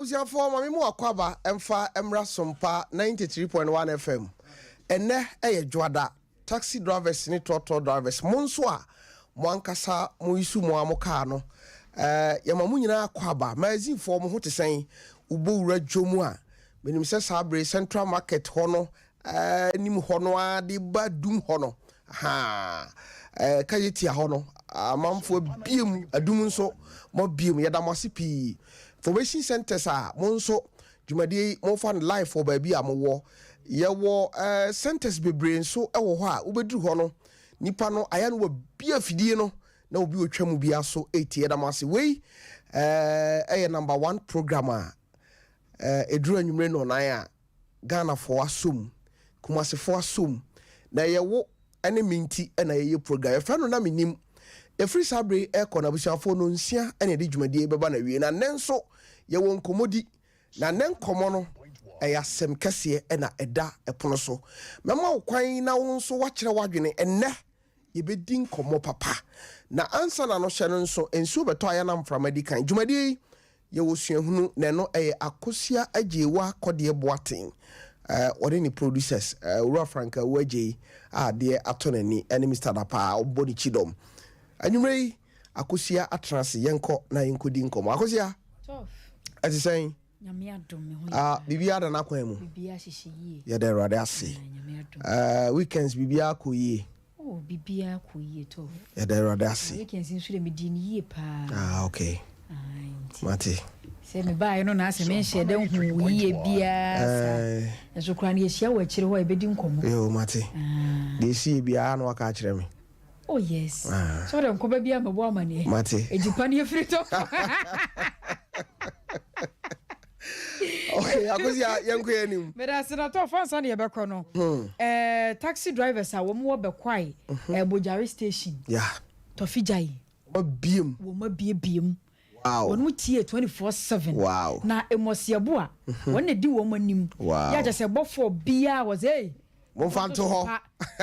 Usia for mami mu akwaba emfa emra Sompa 93.1 FM. Ene dwada taxi drivers ni toto drivers monso a mo ankasa mo isu mo amoka no. Yamamu nyina akwaba magazine for mo hotesen ubo wura dwomu a menim se sabre Central Market hono nim hono a de badum hono. Ha kayeti a hono amamfo biem adum nso mo biem yadamase pi formation centers a monso dwumade mo fan live for baby amwo yewo centers bebre nso ewo ho a ubedru ho no nipa no aya no wa bia fidie no na obi otwam bia so 8 yadamase we number 1 programmer edru anwumre no nan a Ghana for asum Kumasi for asum na yewo ene minti na ye program e fa no na Menim efri sabre e na busiafo no nsia ene de dwumade beba na wie na nenso ye won komodi na nen komo no asem kese na eda epono so mema okwan na won so wa kire wadwene enne ye bedin komo papa na ansa na no hye no nso ensu beto aya na mframadi kan dwumade ye wo suahunu na no akosia ajewa kode boaten ori ni producers Ura Franka waje de atonani ene Mr. Dapa oboni chidom anwumrei akosia atrase yenko na yenkodi nkomo akosia tof ati saying nyame adom me ho bibia da na kwan mu bibia hyehyeye ye da rade ase nyame adom weekends bibia koyie bibia koyie tof ye da rade ase weekends nso le medini yie pa okay mate se me ba no na se me hye da hu yie bia eso kran ye hia wa kire ho ebedi nkomo yo mate de si bia na waka kire me. Oh yes. So dem ko ba bia mabo amane. Mate. Ejipani e frito. Okay, akosia yenko yanim. Me da senator fansa na ye bekọ no. Taxi drivers a wo mo bekwai Bojari station. Yeah. Tofiakwa. Obiem. Wo ma biem. Wow. Wonu tie 24/7. Wow. Na emosiabo a won di wo manim. Ya je se bofo bia was mo fanto ho.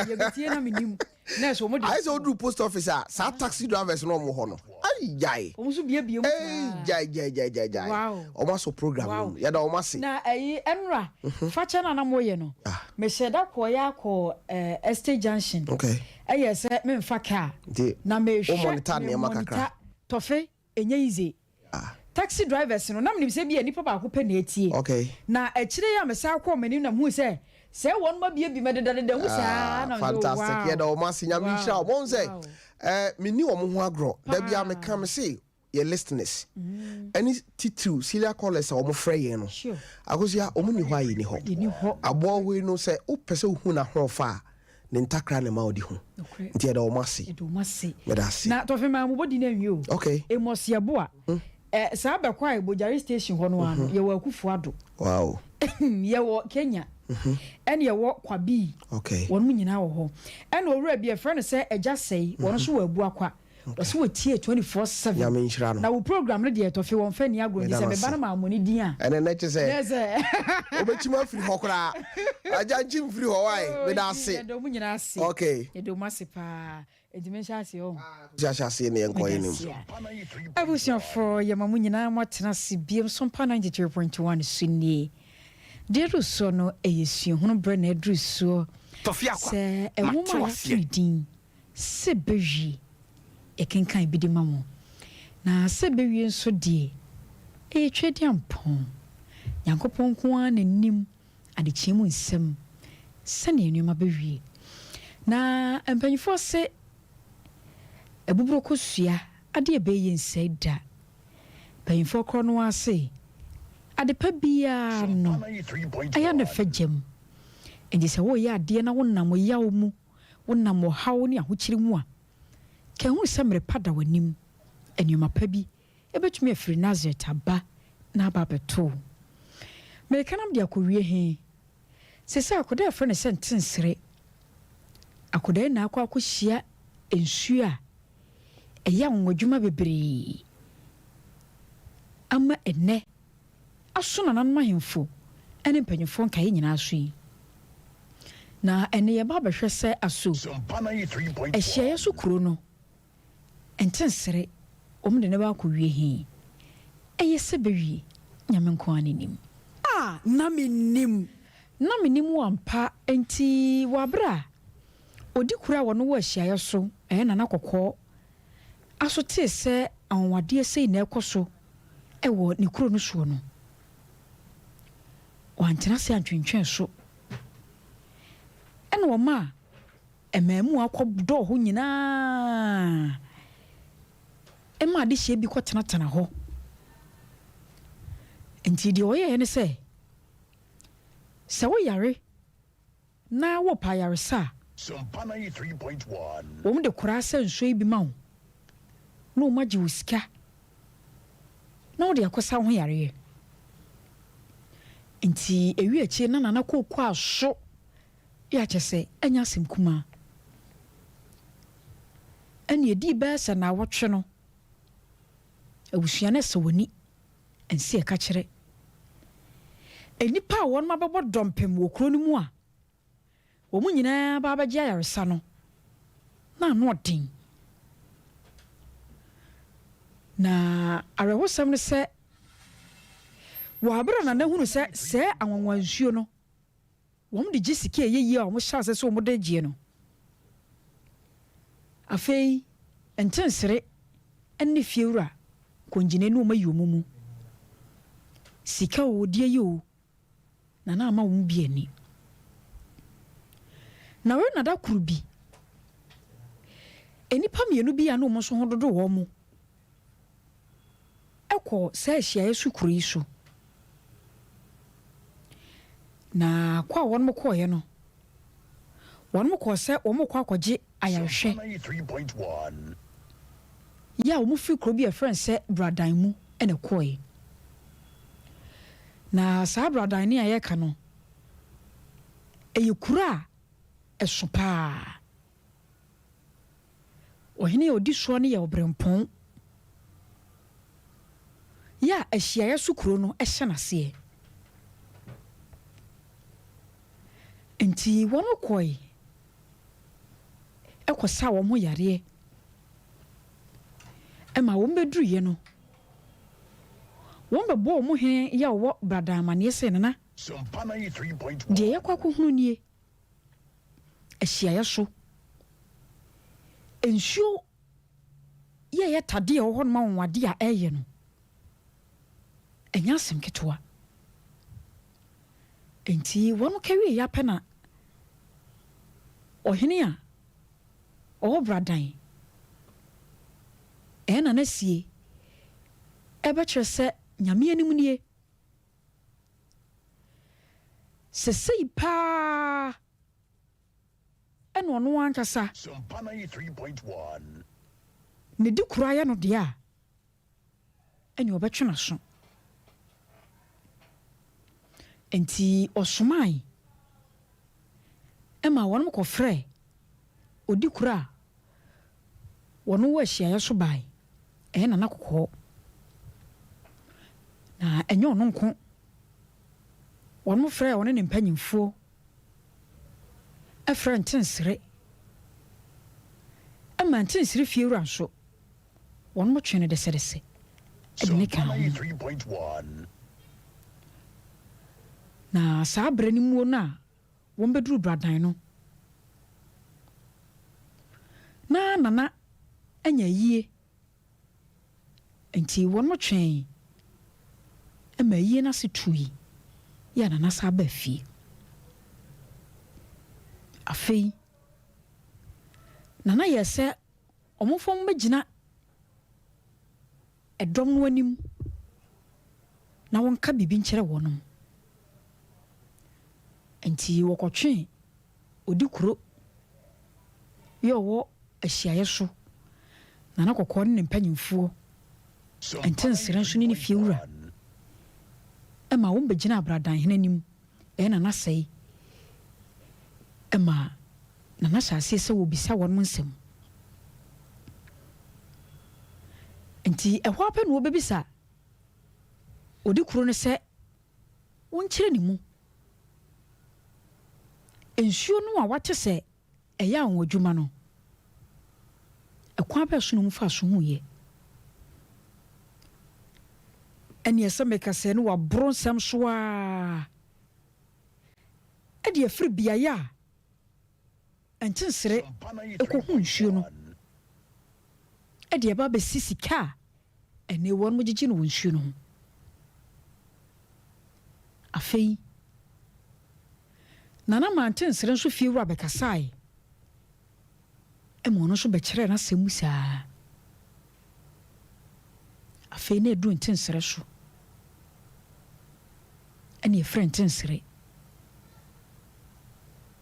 Ye betie na Menim. Na so mo I so do post office sa taxi drivers no mo ho no. Ai jai. O so bia mu. Jai. Wow. O ma so program ya da o ma se. Na enra facha na mo ye no. Me sheda ko ya ko Estate Junction. Okay. Se me mfa car. Na me hwe. O monitor ne makakra. Tofe enye ize. Taxi drivers no nam nim se bia nipa ba ko pe na etie. Okay. Na akire ya me sa ko Menim na hu se one ma bia bi mededade hu sa na fantastic. Yeah, da o ma sinya mi hira o mo say meni o mo ho agro da bia me kam say your listeners any titu serial callers o mo frɛ yen no akosia o mo ni ho ayi ni ho abo we no say o pese hu na ho fa ne ntakra ne ma odi ho ntia da o ma se na to fe ma mo bodi na nwi o okay emosiabo a sa ba kwa Bojari station ho no ano ye wa akufu ado wow ye wo Kenya and ye wo kwabi okay won mu nyina wo ho and owura bi e friend say eja sei won so wa abu akwa so we tie 24/7 ya me nhira no na wo program no de tofe won fa ni agro ndi se be ba na ma amoni din a ene na che say obechima free ho kra aja jim free ho wai we da se do mu nyina ase okay e do mase pa edimensha ase o ja ase ne enko yenim abusia for yamamu nyina mo tena se biem Sompa 93.1 sunni deru so no eyesu hunu bre na edru so Tofiakwa se ewuma afidin se beji ekenkan bi di mamo na se bewie nso die twedi ampon yankopon ko an nim ade chiemu nsem se ne enuma bewie na empanyfo se ebuburo kosua ade ebeye nsai da empanyfo kro no ase ade pa bia no aya na fagem endi se wo ya ade na wonnam yawo mu wonnam hawo ne ahokyire mu a ke hu semre pada wanim enuma pa bi ebetumi afiri Nazareth aba na aba beto me kanam dia kowie he se sa akoda afre ne sentensere akoda na akwa akohia ensu a eya nwodwuma bebre ama ene aso na nan mahemfo ene mpanyefo nkae nyina aso yi na ene ye ba behwe se aso ehia yeso kuro no entensere omde ne ba kowie he eye se bewie nyamenko aninim na menim wampa enti wabra odi kura wono wo ahia so nana kokko aso te se anwade sei na ekoso ewo ne kuro no so no wantena se antwentwen so ene wo ma emamu akodo ho nyina ema de hye bi kwotena ho enti de oye ne se wo yare na wo pa yare sa Sompa 93.1 wo de kura se nso bi ma wo no maji usika na wo de akosa ho yare enti ewi achi na nana kokko aso ya chese enya sim kuma eni edi ba sa na wotwe no abusuane se woni ensi e ka kire enipa won mabebo dompem wo kuro ni mu a wo mu nyina ba ba gya yaresa no na no odin na arehosam ne se wa abra na hunu se anwanwansuo no wo mu de gisike yeyi a wo sha se wo mu de gie no afei entensere enne fiewura konjine no mayomumu sika wo die yo na ama wo bi ani na we na da kurubi enipa mienu bi ya no mo so hododo wo mu ekọ se ahia yesu kuru isu na kwa won mo ko ye no won mo ko se wo mo kwa akọje ayarhwe 93.1 ya wo mo fi kuro bi a friend se bradan mu ene koye na sa bradan ni aye ka no eyekura esopa ohene odi so ne ye obrempon ya ahia yesu kuro no ehye nase enti wono koye ekosa wo mo yare ema wo mbeduru ye no wo mbebo mo he ya wo brada amane se nana Sompa 93.1 de ye kwako hunu nie ahia yeso ensuo ye tade ho ma wonwade a eye no enya asem ketwa enti wono kawie ya pena ohene a bradan ena na sie ebe kyerese nyame anim nie sesei pa eno ono ankasa Sompa 93.1 ne di kura ya no de a eni obetwena so enti osomai ema wono ko frɛ odi kura wono wa hia ya so bai na na kokko na enyo no nko wono frɛ wono ne mpanyimfo efrɛ ntensere ema ntensere fiewura so wono mo twene de sedese edine ka 93.1 na saa brani muo na won beduru bradan no na nana anya yie enti won mo twen ema yie na se tui ya nana sa ba fie afei nana yese omofom magina edom no anim na won ka bibi nkyere wonom enti wokotwe odi kuro yo wo ahia yeso nana kokko ne mpanyimfo entensere nso ne fiewura ema wo mbegina abradan henanim nana sei ema nana hyase se wo bisa won nsem enti ehwo ape no obebisa odi kuro ne se wonkyere ne mu ensuo no a wate se eya anwo adwuma no ekwa ba so no mu fa so huye ene yesa meka se no wa bronsam so a ade afri biaya antensere ekohu nsuo no ade ba be sisika ene won mo gigi no nsuo no afei nana mantensere nso fie wura bekasai emo no so be kire na semusa afei na edu ntensere so ene friend ntensere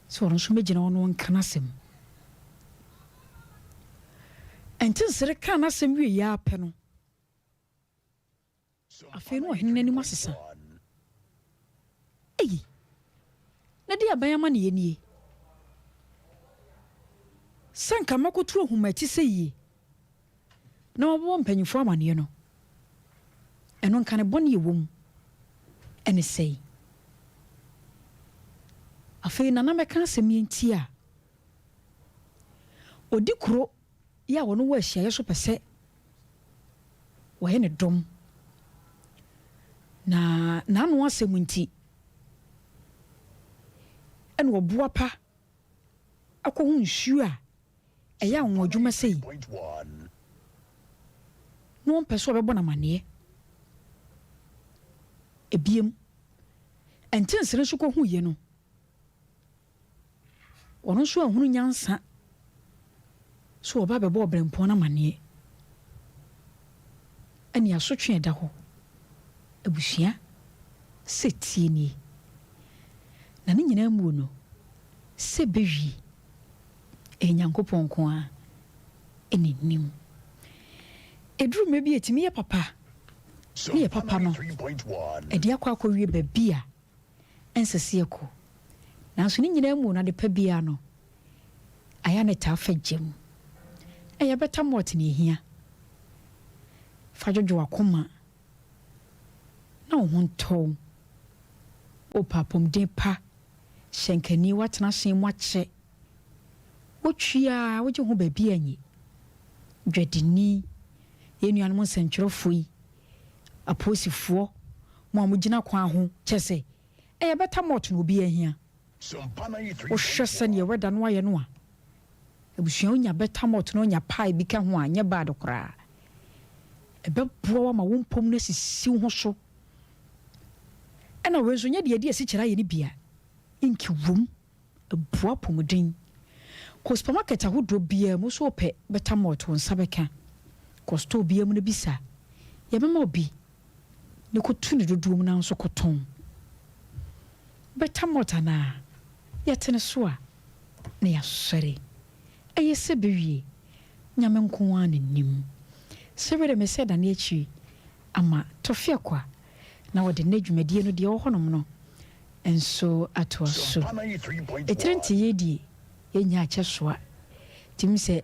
so ron so megina wono nkana sem ntensere kana sem wie ya pe no afei no hene nani masesa na dia bayama ne yenie sanka makotu ohumati seyi na obo mpanyifo amane no eno nka ne bone yewom ene sei afei na meka asemi enti a odikuro ya wono wa ahia yeso pese wo he ne dom na no asemu enti ene wo boapa akohu nsuo a eya won adwuma sei no mpeso bebo na mane ebiem entensere so ko hu ye no wono so ahunu nyansa so oba bebo obrempo na mane ani asotwe da ho abusua setie ni na ne nyina mu no se bewi enyankopon ko a enenim eduru me bi etimi ye papa ne papa no edi akwa wie ba bia ensese ko na so ne nyina mu na de pa bia no aya ne ta fagem eya beta mot ne hia fajojo akoma na wo nto o papom de pa shenkani watena hyen mu ache otwia woje ho ba bia anyi dwadini yenuanom nsentwerefoi aposifo mo amugina kwa ho kyese eya beta mot no obi ahia o hwese ne weda no aye no a abusua onya beta mot no onya pai bi ka ho anya bad kora ebeboa ma wompom no sisi ho so ena wenso nya de esi kira ye ni bia inki wom ebua pomodin ko supermarket ahodo bia mo so pe beta mot won sabeka ko store bia mo na bisa ye mema obi ne ko tu ne dodo mo na so koton beta mot ana ya tene so a ne ya sere eye se bewie nyame nko an nim sebere me se da ne achi ama Tofiakwa na wode na dwumadie no de wo honom no enso ato so etrenti yedi enya achesoa timi se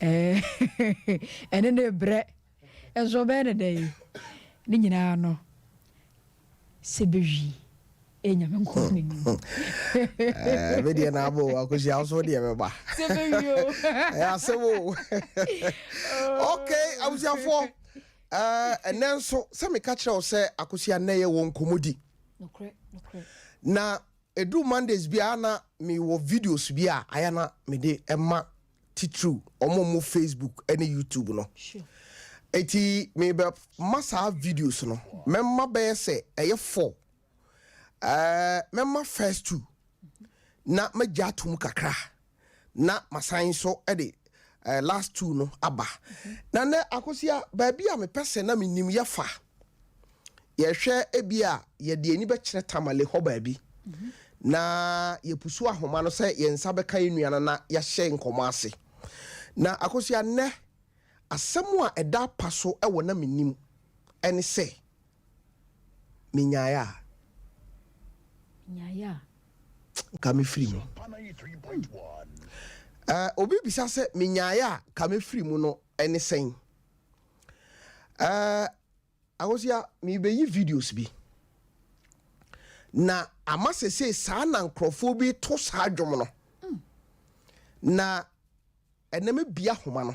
ene ne bre enso be ne dai ni nyina no sebewi enya me nko ni be dia na abo akosi aso de me ba sebewi o ya sewo okay abusiafo enenso se me ka kire o se akosi anaye won komodi nokre na edu Mondays bia na me wo videos bia aya na me de emma titru omo Facebook and YouTube no sure eti me be massa videos no memma be se eye 4 memma first 2 na magya tum kakra na masan so e de last 2 no aba na ne akosia ba bia me pese na me nim ye fa ye hwe ebia ye de ani be kire tamale ho ba bi na ye pusu ahoma no se ye nsa be kan nuana na ya hye nkomo ase na akosia ne asemu a eda paso e wona menim ene se minyaya ka me free mu obi bisa se minyaya ka me free mu no ene sen akosia mi be yi videos bi na amasese saa na nkrofo to saa dwom no na eneme bia homa no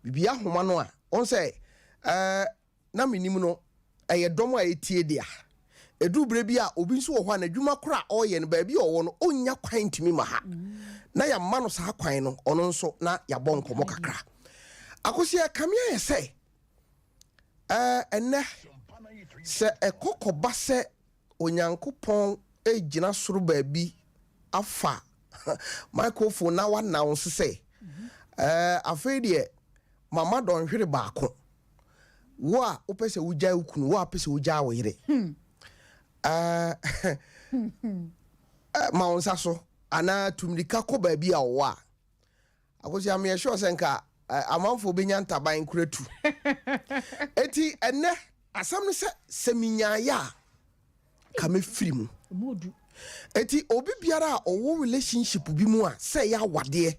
bibia homa no a on say na menim no ɛyɛ dɔm a etie dia edu bre bi a obi nso wɔ hɔ na adwuma kora ɔyɛ no baabi ɔwɔ no onya kwan ntimi ma ha na ya ma no saa kwan no ɔno nso na ya bɔ nkɔmɔ kakra akosia kamia yɛ sɛ ene se ekokoba se onyankopon ejina soro baabi afa microphone na wana won se afei de mama don hwere baako wo a opese wugya ukunu wo a pese wugya wo yire ma won saso ana tumrika ko baabi a wo a akosi am ye sure senka amanfo benya ntaban kuratu eti ene asam no se seminyaya ka mefiri mu eti obi biara a owo relationship bi mu a se ya wade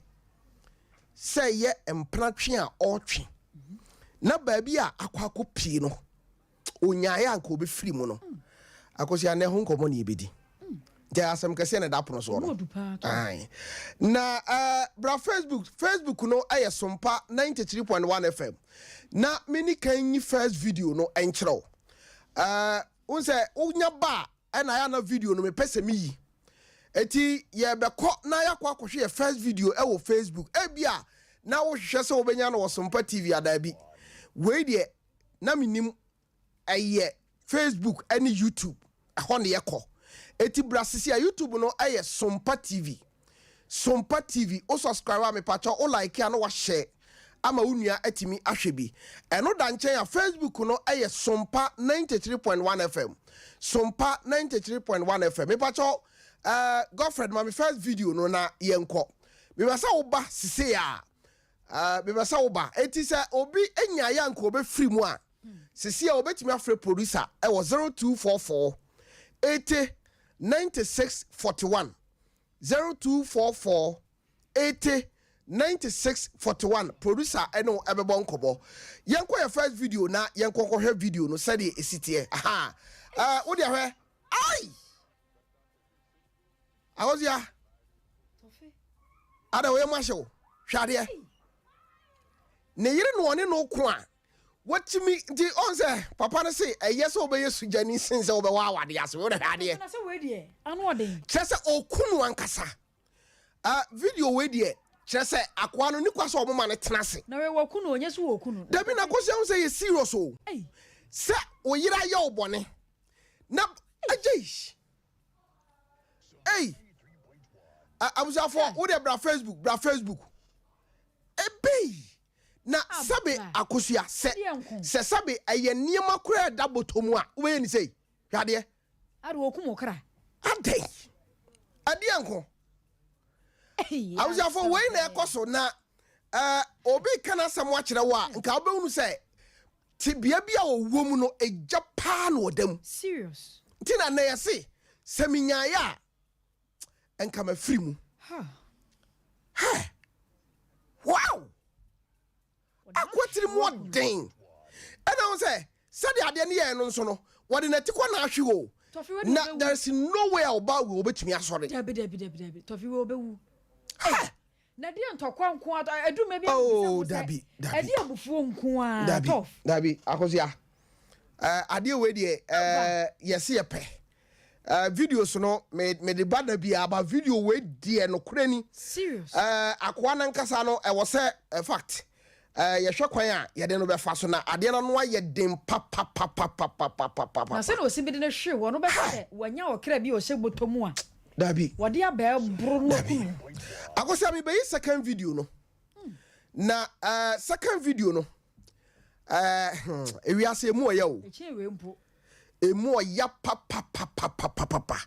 se ye empratwe a otwe na baabi a akwako pii no onyaya nka obi firi mu no akosi ane ho nkomo ne ebedi ja asam kase na dapono so no ai na bra facebook no aye Sompa 93.1 FM na mini kan yi first video no enkyerɛw unse unya ba na ya na video no me pese mi yi eti ye beko na ya kwa kohwe first video wo facebook ebia na wo hwehwe se obenya no Sompa TV adabi we de na minim aye facebook ani youtube ho ne yekɔ eti brasisi a YouTube no aye Sompa TV o subscribe me pacha o like ya no wa share ama unua atimi ahwe bi eno da nchen ya Facebook no aye Sompa 93.1 FM Sompa 93.1 FM me pacha Godfred ma me first video no na yenko me basa wo ba sise ya me basa wo ba eti se obi enya ya nko obe free mu a sise ya obetimi afre producer e wo 0244 80 9641 0244 80 9641 producer eno ebebo nkobo yenko your first video na yenko ko hwe video no sade esitie aha wo dia hwe ai awozia tofi ada we mahyew hwade ne yire no one no ko a watimi di on say papa no say yes obeye sujani since obewa awade ase wo de hade na say we de anu odin chese okunu ankasa video we de chese akwa no ni kwasa oboma ne tenase na we wakunu onye so wakunu dabi na kwasa on say you serious o say oyira ye obone na ajish abusafo wo de bra facebook ebe na sabe akosua se sabe aye niema kura da botomu a we ni sei hwade ade okumo kra ade anko awuzafo we na ekoso na obi kana samu akire wa nka obehunu se tibia bia owom no eja pa na odam serious ntina na yesi seminyaya enka mafiri mu wow akwatiri mo den ana won say sade ade ne ye no nso no wode na tikwa na ahwe o na there's no way about we obetumi asore dabi tofi we obewu na dia ntokwa nko aduma bi dabi ade abufuo nko a dabi akosia ade we de yesi yepe videos no me de bada bi aba video we de no kurani serious akwa na nkasa no e wo say fact ye hwe kwan a ye de no be fa so na ade no aye den papa na se no sibidi na hwe wo no be fa wanya okra bi o hye botomu a dabi wode aba buru no kunu akosia me be second video no na second video no ewi ase mu oya o echewe mpo emu oya papa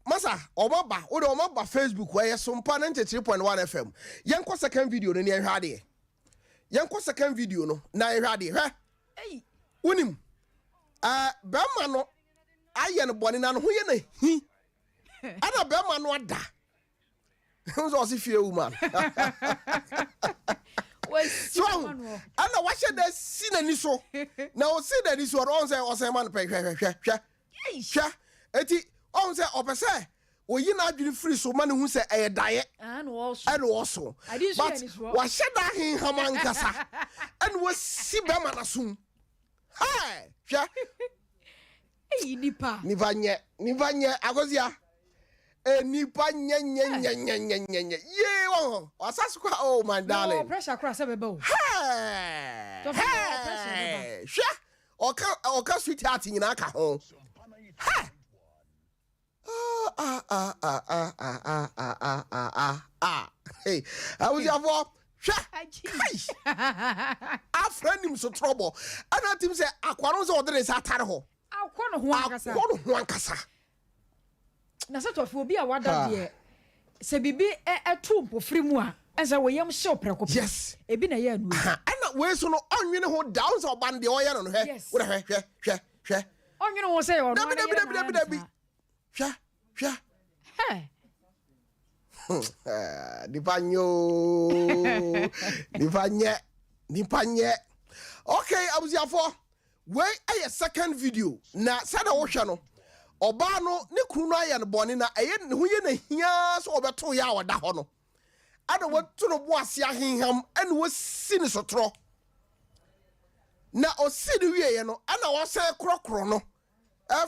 masa omaba wo de omaba Facebook wa ye Sompa 93.1 FM yenko second video no ne ehwade yenko second video no na ehwade hwe unim ba ma no aye no bone na no ho ye na hi ana ba ma no ada nso osi fie woman so ana wa she da si na ni so na o si da ni so on say man pe hwe eti on say opese oyi na adwiri free so man hu say e daye and also but wa she da hin hamankasa and was si be ma na so hwɛ nipa nye agosia nipa nye ye wo asase kwa oh my darling pressure cross ebebe o oka sweet heart nyina ka ho hey agosia for a friend him so trouble and team say akwaro so odere sa atare ho akwa no ho ankasa na se tofi obi a wada de se bibi etu mpofiri mu a enza wo yam hye opreko yes ebi na ye anu ana we so no onwene ho down so ban de oye no no he wo hwe onwene ho say yo no dabi hwe he Dipanye. Okay, abuziafo. We a second video. Na sada wo hwe no. Oba no ne kunu aye no bone na eye ne ho ye na hia so obeto ya wada ho no. Ada watu no bo ase ahenham ene wo si ne sotro. Na o si de wie ye no ana wo se krokro no.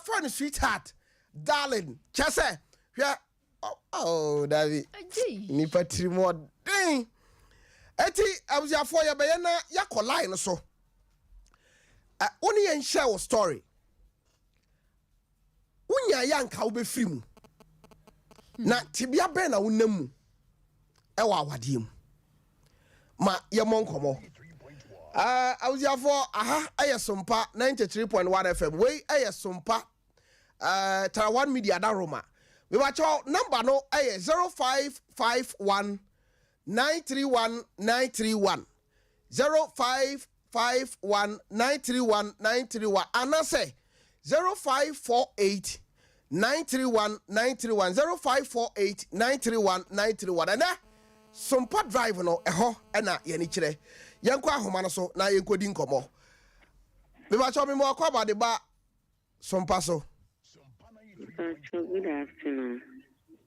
Friend sweetheart, darling. Chese, hwe oh, David. Ni patri mo ding. Eti abuziafo ya be na yakola no so. Oni yen share story. Unya yanka wo be firi na tibia be na wonam mu. E wa awade mu. Ma ye monkomo. Abuziafo aha aye Sompa 93.1 FM. We aye Sompa Tarawan Media da Roma. We watch out number no 0551 931 931 0551 931 931 and I say 0548 931 931 0548 931 931 and Sompa drive no eho ena ye ni kire yenko ahoma no so na yenkodi nkomo we watch out me mo akwa de ba Sompa so. Good afternoon.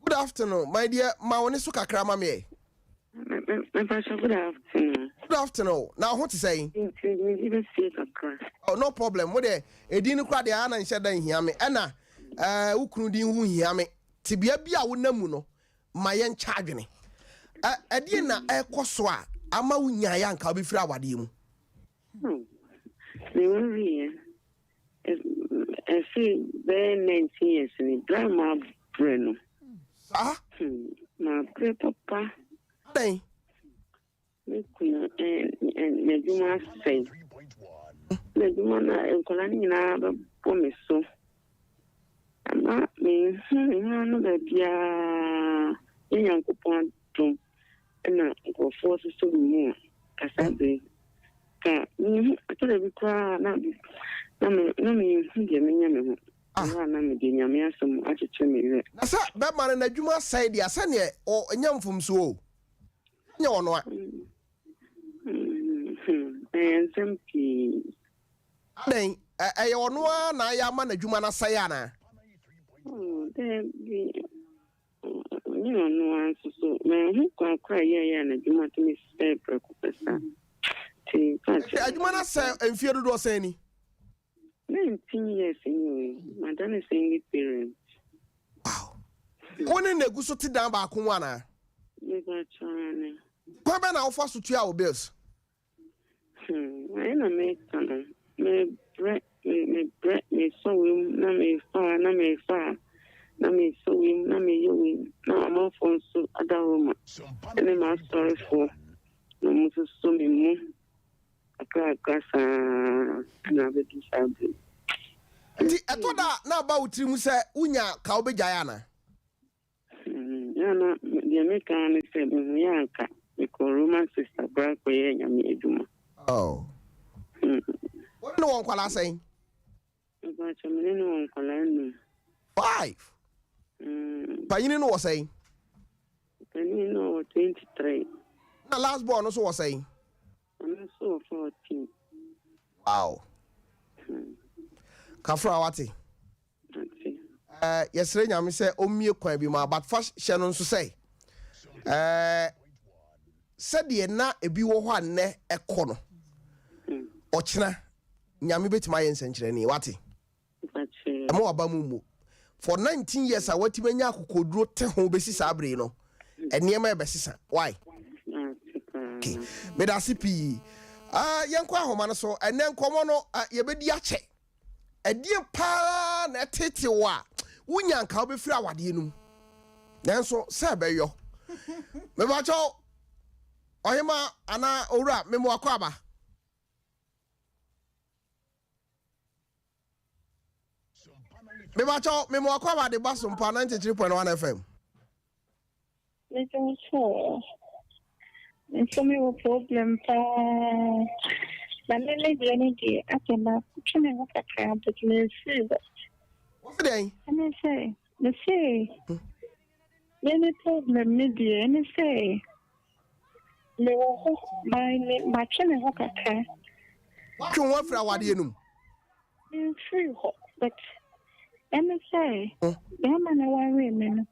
Good afternoon, my dear. Maoni so kakra ma me. Good afternoon. Good afternoon. Now what to say? Oh, no problem. What dey? Edin kwa de ana nhyɛ dan hia me. Ɛna ukunu din hu hia me. Tibia bia wo namu no, ma ye ncha adwene. Ɛde na ɛkɔ a ama wunya ya nka obefiri awade mu. Me worry. I see very 19 years in drama breno. My great papa. Hey. Me kuna and Juma say. The Juma na kolani na ba pomeso. Ama me no be bia yanyankopon tum na go force so mu kasabe. Ka atore bi kwa na me huje menya me ho na me de nyame asem acheche me we na sa be mare na dwuma sai dia sa ne o nyamfom so o nya wono a SMP den ye wono a na ya ma na dwuma na sai ana de bi ni wono an so me hu kwa ye na dwuma to me stay prekopesa ti adwuma na sai enfie dodo sai ni 19 years anyway. My dad is single parent. Wow. When in the guso ti down back one. You got trying. Papa na offer to 2 bills. I make me bread, me so him, na me far, na me so him, na me you, na I'm off on so other woman. And then I'm sorry for no more so me more. Na be disabled. Ndi etoda na ba utiri se unya ka obegya na. Na the American say me yanka because Roman sister bra ko ye nyame eduma. Oh. What no one kwala say? Ba chamene no one kwala no. 5. Panyini no was saying. Panyini no 23. Na last born also was saying. I'm so 14. Wow. Kafra wati. Yesre nyame se omie kwan bi ma but first hye no nso say. Se de na ebi wo ho anne ekọ no. Ochina nyame betima yen senkyereni wate ama waba mu for 19 years a wati manya akokoduro te ho besi sabre no enema e besisa why okay me da sipi yenkwa ahoma no so ene nkomo no yebedi ache edie pa na tete wa wunya nka obefiri awade num nanso se beyo me ba cho ohima ana owura memo akwaba me ba cho memo akwaba de ba Sompa 93.1 FM me don't sure it's me a problem na me le ni di akema chune ho kakra but me see what's the day me say any problem me di any say me wo my chune ho kakra tun wa fra wade num free ho but any say ya man worry me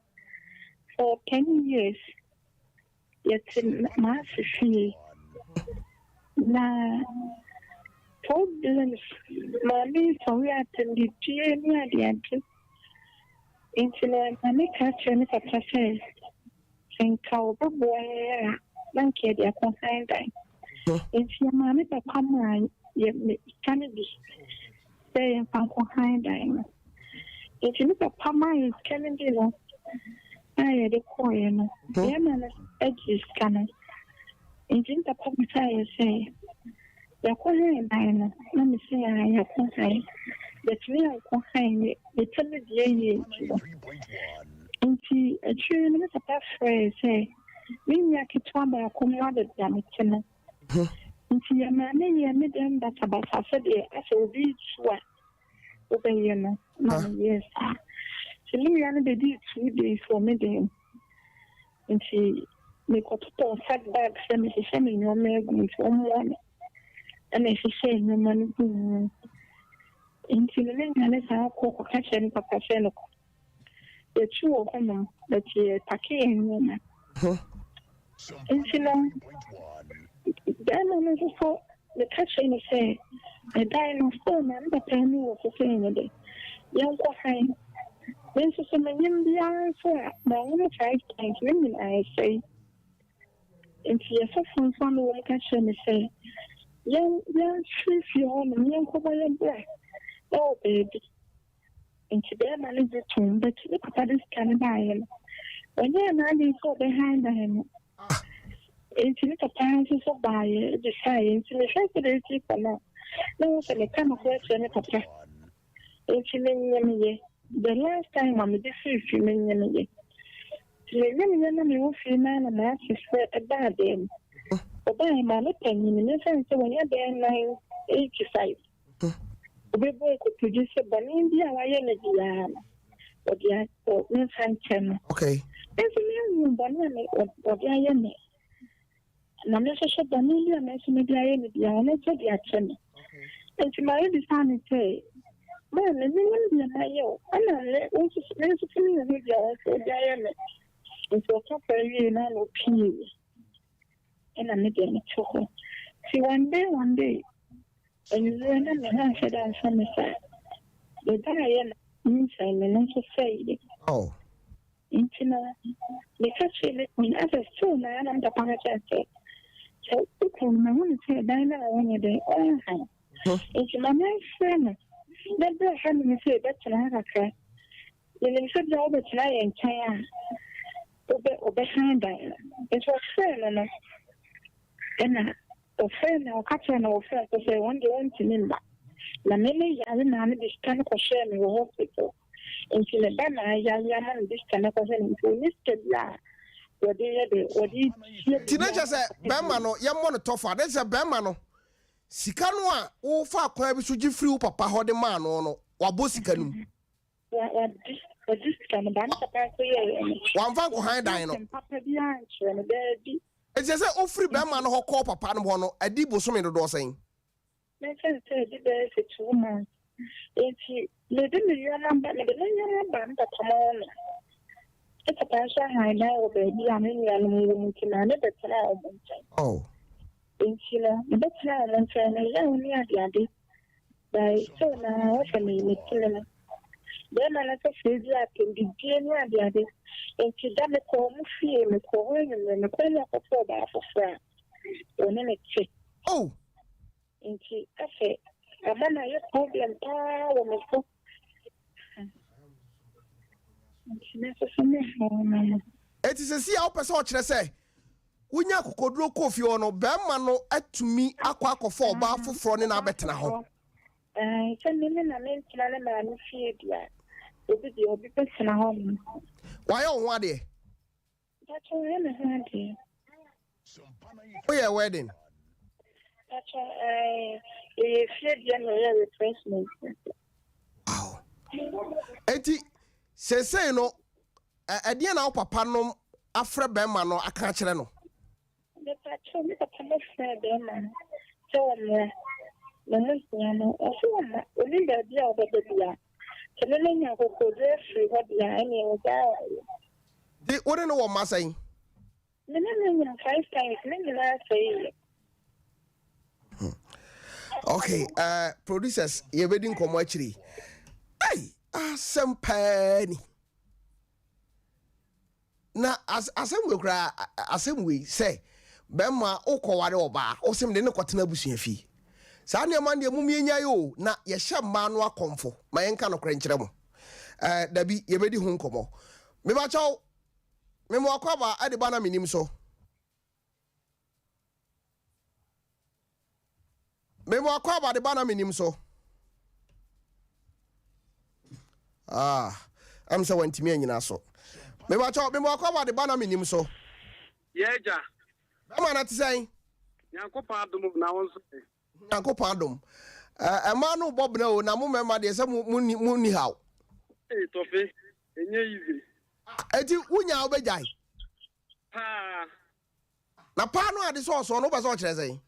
for 10 years yet my fee na problems money so we attend the near the entry internet money catch any capacity think how boy don't care their consign time if your money come right you can be say and consign time if you look at Pama is coming you I the coin yeah man edges can in the public say ya kwahe na na me say ya kwahe the three are kwahe the tell me the nti actually me papa frɛ say me nya kitwa ba komwa de ya me tena nti ya ma me dem data ba sa de ase obi twa obeye no na yes so me ya no be 2 days for me dem nti me ko to fat bag se me no me nti omo and if you say no money into the link and it's our cocoa catching papa seno the two of them that you packing woman then for the catching say a dying stone and the penny was saying a day young coffin then so many Indians for my own 5 times women I say into your phone from the one catching say young free home and young cover black. Oh, baby. And today, I managed to, but look at this kind of buy. When you're not so behind him, it's not a parents of buyer, the science, and the fact that it's people. No, so they come across any papa. It's the last time I'm a different female. The women who feel man and ask is a bad name. Oba ma me penny me sense when you dey 985 obi boy ko produce bani bia wa ye na dia odia o me sanchen okay esi me bani me odia ye me na me so bani bia me so me dia ye na dia na so dia chen enti ma ye san say me dia na yo ana le o so me so me dia so dia ye me enti o ka pe na no pi and I'm making it to her. See, one day, and you learn and I said, I'm from the side. The diet means I'm an answer. Oh, intimate. Because she let me as a soon, and I'm the apology. So, people, I want to say, Dina, when you're there, it's my nice friend. That girl had me say, that's an Africa. Then you said, all the tonight and China. Or behind Dina. It was fair enough. And a friend or catching or friend to say one day one to me. La many young man this kind of share me hospital. Until a banner, young man this kind of person to Mr. La. What did teenager say, Bamano, young one tougher. There's a Bamano. Sikanwa, oh, far crabby should you free papa hold the man or Wabosican. This kind of banner, one van behind Dino. Papa behind and a baby. It's just a free Bamman who call papa one a deep bosom in the door saying. My friend said, there's a 2 months. If he let me your number, but come on. It's a passion I know, baby. I'm in your room, I never tell. Oh, In Chile, the better and train alone near the idea. By so now, for me, killing. Then I let us say that can be getting the other. And to that, the call me fear, me call and the corner of four bar for frat. When I check. Oh, And she, I say, a man, I have problem. When I go. And she never saw me. it is a see how person say. Unya kokodro kofi ono bema no atumi akwa akofo oba foforo ne na betena ho. Sɛ mene na mentena ne maa no fie bia obi bɛtena hɔ no Why on what day? That's all I have here. Oh yeah, wedding. That's a fie bia refreshment. Wow. Eti say no ɛdeɛ na wo papa no afrɛ bɛma no aka kyerɛ no. The patrol is a commercial demand. So, no, also, only the idea of the beer. So, then I go to the free what the enemy was. They wouldn't know what I'm saying. The name 5 times, many last say. Okay, producers, you're waiting for much. Hey, some penny. Now, as we say, Bema okoware oba, osim de ne kwatena busua fi. Sa ne man de mumienya yo na ye hye ma no akomfo. Ma yenka no krenkyere mo. Dabi ye bedi hu nkomo. Me ba chaw. Me mo akwaba ade ba na menim so. Me mo akwaba de ba na menim so. Am so wantimi anyina so. Me ba chaw me mo akwaba de ba na menim so. Yeja. Ama na tisai. Nyankopon adom na won so. Nyankopon adom. Ma no bob na o na mo mema de se mu ni haw. Tofi, enye easy. Eti wunya obejai. Pa. Na pa no ade so no ba so kire sei.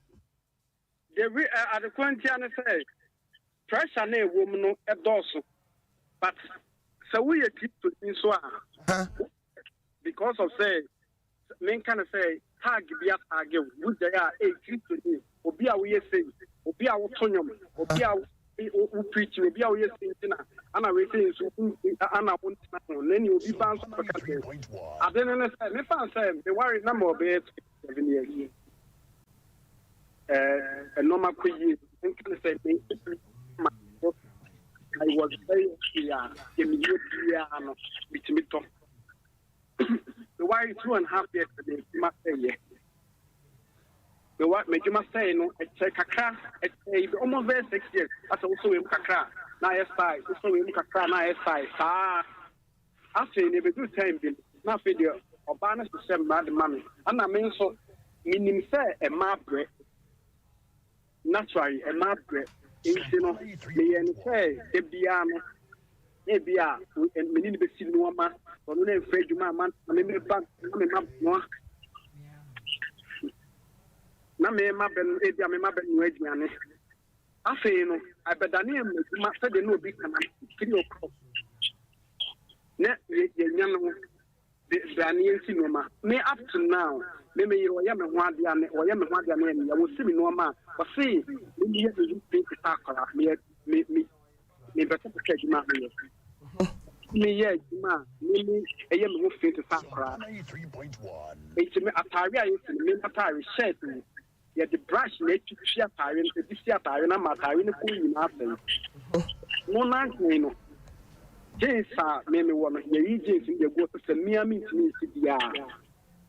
The we at the quantia na say pressure na ewom no edoso. But so we keep to in so because of say men kind of say tag bia tag would they are a Christian obi a we say obi a wotonyom obi a we preach obi a we say na ana we say so ana won na then obi ban so ka say adene say me fan say me worry na mo be 7 years a normal kuyi men kind of say me I was very clear immediately no bitimi to the why 2.5 years today must say yeah the what make you must say no it's kakra it's almost very 6 years as also we kakra na yes side also we kakra na yes side after ne be do time bi na fe de oba na se mad mami ana me so minim say e ma bre naturally e ma bre you know me and say e bia no e bia menini be si no ma onu na efre djuma man na me ba na me ma no na me ma ben e bia me ma ben no adwuane afei no abedane am djuma se de no obi kana 3 o'clock na ye nya no de dani si no ma me up to now me yiro ya me ho ade ane o ya me ho ade ane ya wo si mi no ma o si me ye do think takara me better to djuma me ye djuma me eye me ho fit takara 93.1 it's me atari ayi me atari shirt ye the brush na twi atari no di si atari na ma atari no ko nyina afen no na no Jensa me wono ye jensi ye go se miami ntimi si bia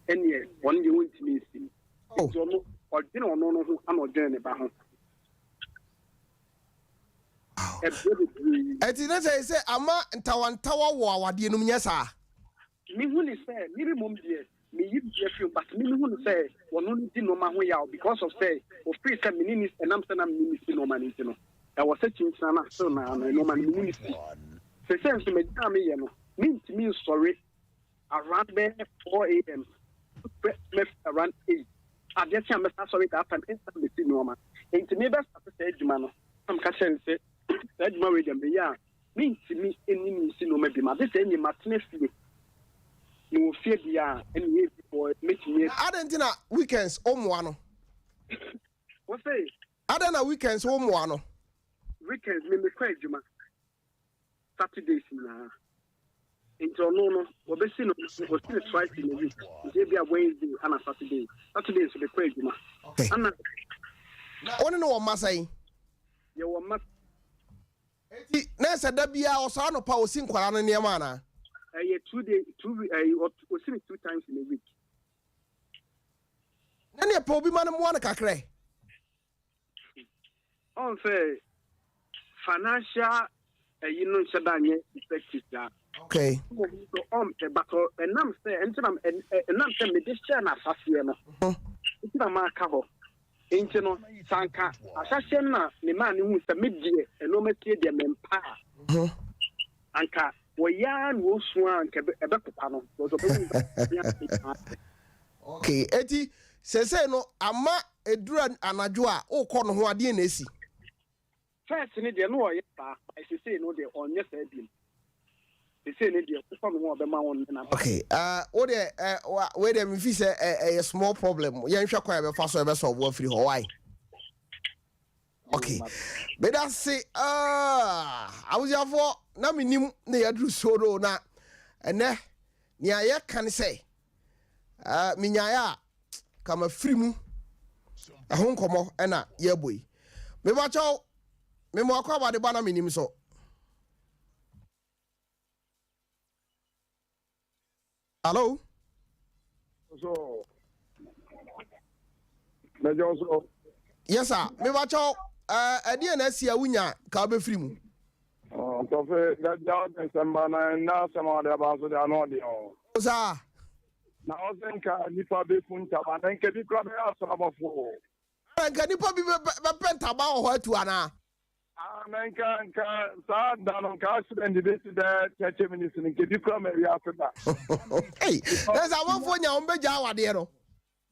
ene won ye won ntimi si so no odine ono no ho ana odine ne ba ho Eti na say ama ntawantawa wo awade num nyesa mi hu ni say mi bi mom die me yi die film but mi hu ni say wono ni di no ma ho yaw because of say of free say mi ni enam say na mi si no ma ni no e was a chinchina na so na no ma ni ni si se sense me da me ye no me sorry around 4 a.m. around 8 I just am sorry that time instantly see no man into me best say adwuma no am ka say adwuma we dem be ya me eni see no ma bi ma this any matne fie no fie dia eni before make me adentina weekends omwa no what say adena weekends omwa no weekends me quite juma. Saturdays na. Into no, we see no, we see twice in a week. Maybe a Wednesday and a Saturday. Saturdays we quite juma. Okay. And One no one masai. You were must. Na se da bia o sa no pa o sin kwara no ne ma na. 2 days, we see 2 times in a week. Na ne pa obi ma no mo na kakre. On say financial you know shadanye effective that. Okay. So but enam say enam say me this share na asase no. Ntina ma ka ho. Enti no sanka asase na ne ma ne hu se medie eno metie de mempa. Anka wo ya no osu anka ebe pepa no. Okay, eti sese no ama edura anadwo a ukọ no ho ade na esi. First ni de no o yesa, I say no de on yesa ebim. They say ni de ukọ no ho be ma won na. Okay, what the we dey me fi say a small problem. Yen hwa kwa be fa so be solve free ho why. Okay. But that say I was here for na minim na yadru soro na ene ni aye kan say minyaya kama free mu ahon komo ena ye boy me ba chaw me mo akwa ba de ba na minim so hello so mejo so yes sir me ba chaw ade na sia wunya ka ba free mu to fe da December na sama de ba so de no de o sir na ozenka nipa be funta ba na nke bi kra be asabafo nka nipa bi be penta ba ho atu ana na nka sa da no ka accident be ti da 30 minutes nke bi kra me wi afda hey there's a one for nya on be ja wade no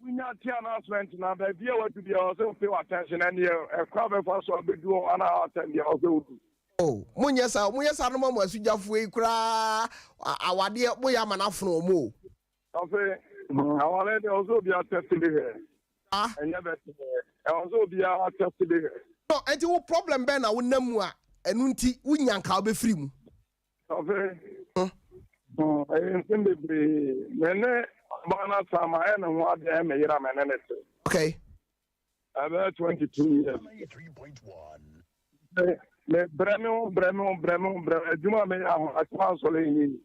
we nya ti announcement na ba bia watu bia o se pay attention and e kra be fa so be do ana attend ya o se udu oh munyesa no mamu asujafo yi kra awade boya manafro mo okay awale de also be attested here and never also be attested here no enti wo problem be na wo namu a enu nti wunyanka wo be free mu okay in the mene bana sama ene ho ade me yira mene okay about 22 years 3.1 le bremo juma me a so le ni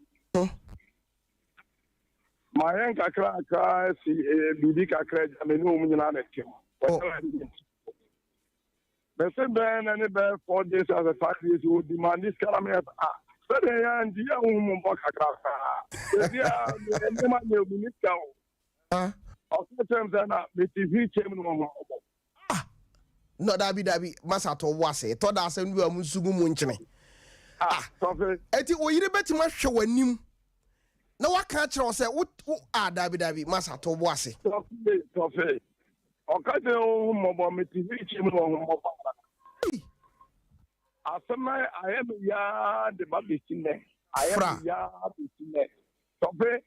mayen kakra si bibi kakra me no mu nyina na tim but say ben and be 4 days as a factory to demand this calamity so they and dia mu mo kakra dia ma ne mu ni ka of terms na me tv chem no mo no dabi masato wase to da asem bi am nsugu mu nkyene eti oyire betima hwe wanim na waka kire o se dabi masato wase to fe o ka de o mo bo me tv chem no mo asema I am ya de babitine I am ya babitine to fe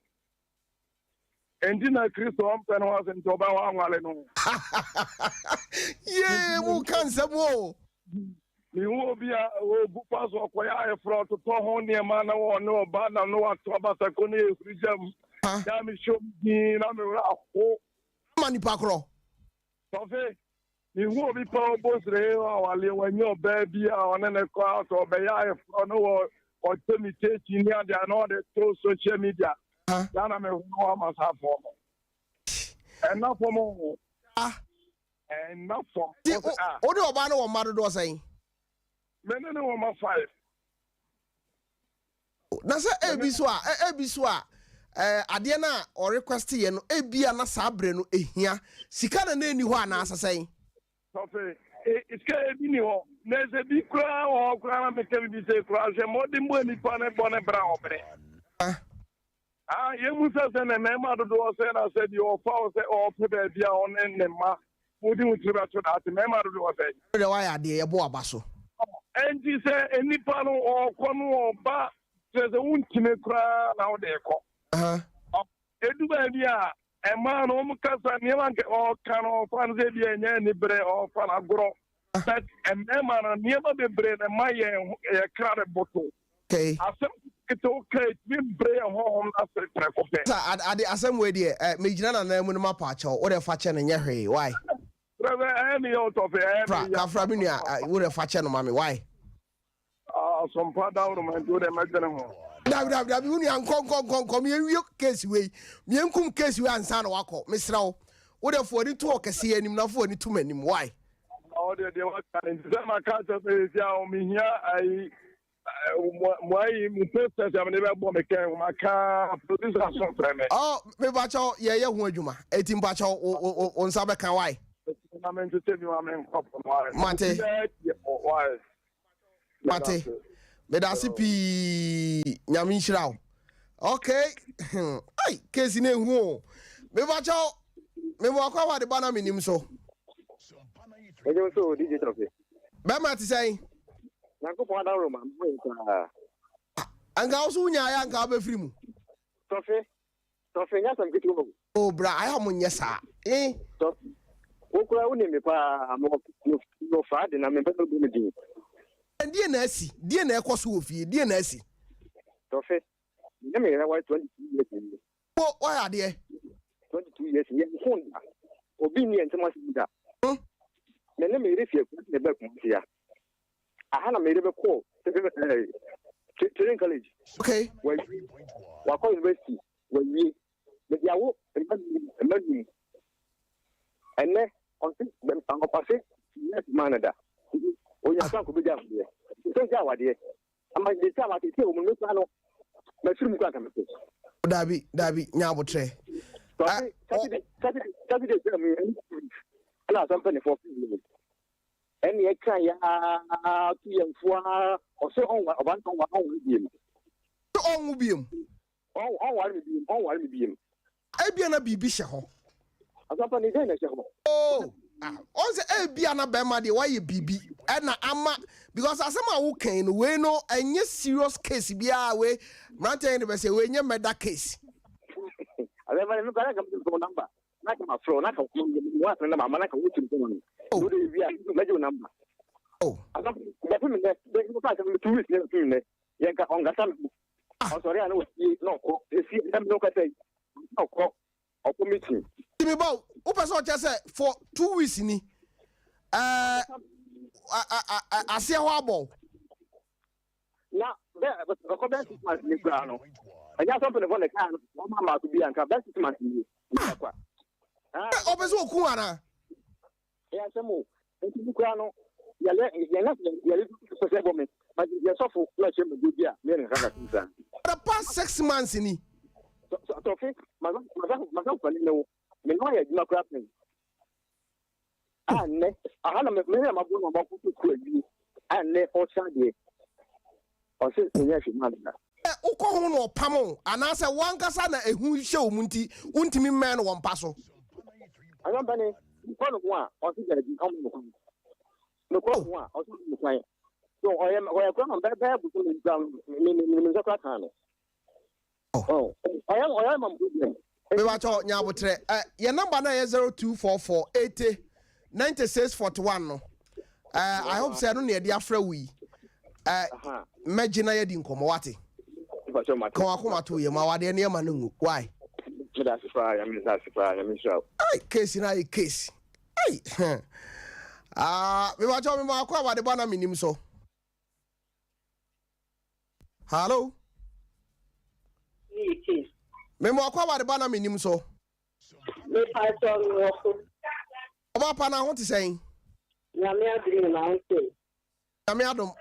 endina Kristo ampeno wase nto ba wa nwale no ye mu kansa mo mi wo bia wo bu paso koya e front to ho ne ma na wo no ba na no ato ba sa ko ne efrijam ya mi show mi na me ra ho mani pakro to fe mi wo bi pa obosre wa le wa nyo ba bia ona ne ko ato be ya e front no o temi techi ni ade na de to social media ya na me ho ma sa fo enough for mo enough for o de oba na wo mado do say me ne wo ma 5 na say ebiso a ade na o request ye no ebia na sa bre no ehia sika na eni ho ana asasai so fe iska ebi ni ho na ze bi kra o kra na me ke bi se kra je mo di mo ni pa ne bone bra obre ye musa se na me ma do se na se di o fa o se o pe be bia on ne ma mo di mutri ba to that me ma do se de wa ya de ye bo abaso enti se eni pa no o ko no o ba se untime kra na o de ko edu ba bia e ma no mu kasa ni ma nke o kan o fa se bia nya ni bre o fa na gro But a man never be brain and my crowded bottle. Okay. I said it's okay. We bring home after the I the same way there. Me jina na mu no mapacho. What the fache no nyehwe. Why? Any out of it. Fra me nua. What the fache no mami. Why? Sompa down man do them again. Dabi uni kom ye case we. Me enkum case we ansa na wako. Mesra wo. What the for ni to okese anim na for ni to manim. Why? Oh, they what kind of my culture is ya me here I why first time never born again my car producer some friend. Oh, me bacho ye hu adwuma. Etim bacho on sabe kan why? I mean to tell you I mean why. Mate. Me da sipi nyame nhyira. Okay. Ai, case ne hu. Me bacho me mo akwa wade bana menim so. Ejo so DJ Tofi. Be ma ti say. Na ko pa da Roma, mo Anga osu nya ya anga be firi mu. Tofi nya sam kitu mo. Oh bra, I am nya sa. Tofi. Wo kura woni me pa mo fa de na me pe do me din. Die na asi, die na ekoso ofie, die na asi. Tofi. Nya me na 22 years. Oh, why are there? 22 years. Ye honda. Obi ni entema sida. Menim me refie ko ne be kumtia. Aha na me rebe ko. Training college. Okay. Wa ko university. Wa wi. Me dia wo Menim. Ene on think ben an opase. Yes manada. O ya san ko be dia wo. So ja wa de. Ama de ta wa te o mu no no. Me firim ko aka me. Dabi nya botre. Saturday ana sompa ne for any extra ya tu yan fua o so on oban ton wa on biem on biem on wa biem e bia na bibi hye ho asompa ne dey na hye ho oh on se e bia na be ma de why bibi e na ama because asema wo kan no we no enye serious case bia we mranten ne be say we nye murder case ale ma me kana kam ko number na ka afro na ka wa na mama na ka wutu ko no do de bia me jo number oh asam da fu me de ko ka me 2 weeks ne fu me yen ka on gata o sorry ana no ko esi dem no ka say no ko o committee me ba o person che say for 2 weeks ni ase ho abo na be ko be 6 months ni gra no anya something for the car no mama to be anka be 6 months ni kwa obeso oku ana ya semo nti gra no ya le so government but ya so for la chem do bia me nka ka the past 6 months ni so okay ma fa ni no me no ya jima kra pen ne aha na me ma bo no ma ku ku abi ne o cha de o se nya fi ma da ukọ ho no pam ana se wankasa na ehu hye omunti untimi men no won paso ayan bane ko no kwa o se ga di am no kwa no ko kwa o se no kwa so o ya kwa no be bu so ni so kwa kan no oh ayan mam problem me ba cho nya botre your number na 0244 80 9641 no I hope say no na e dia afra wi magina ye di nkomo wate ko akoma to ye ma wade ne ma no why that's fine I mean so ai case na e case ai me ba cho me ma akwa wade bana menim so hello me mo akwa wade bana menim so me pa so no ko oba pa na ho ti sen na me adri na ho te na me adom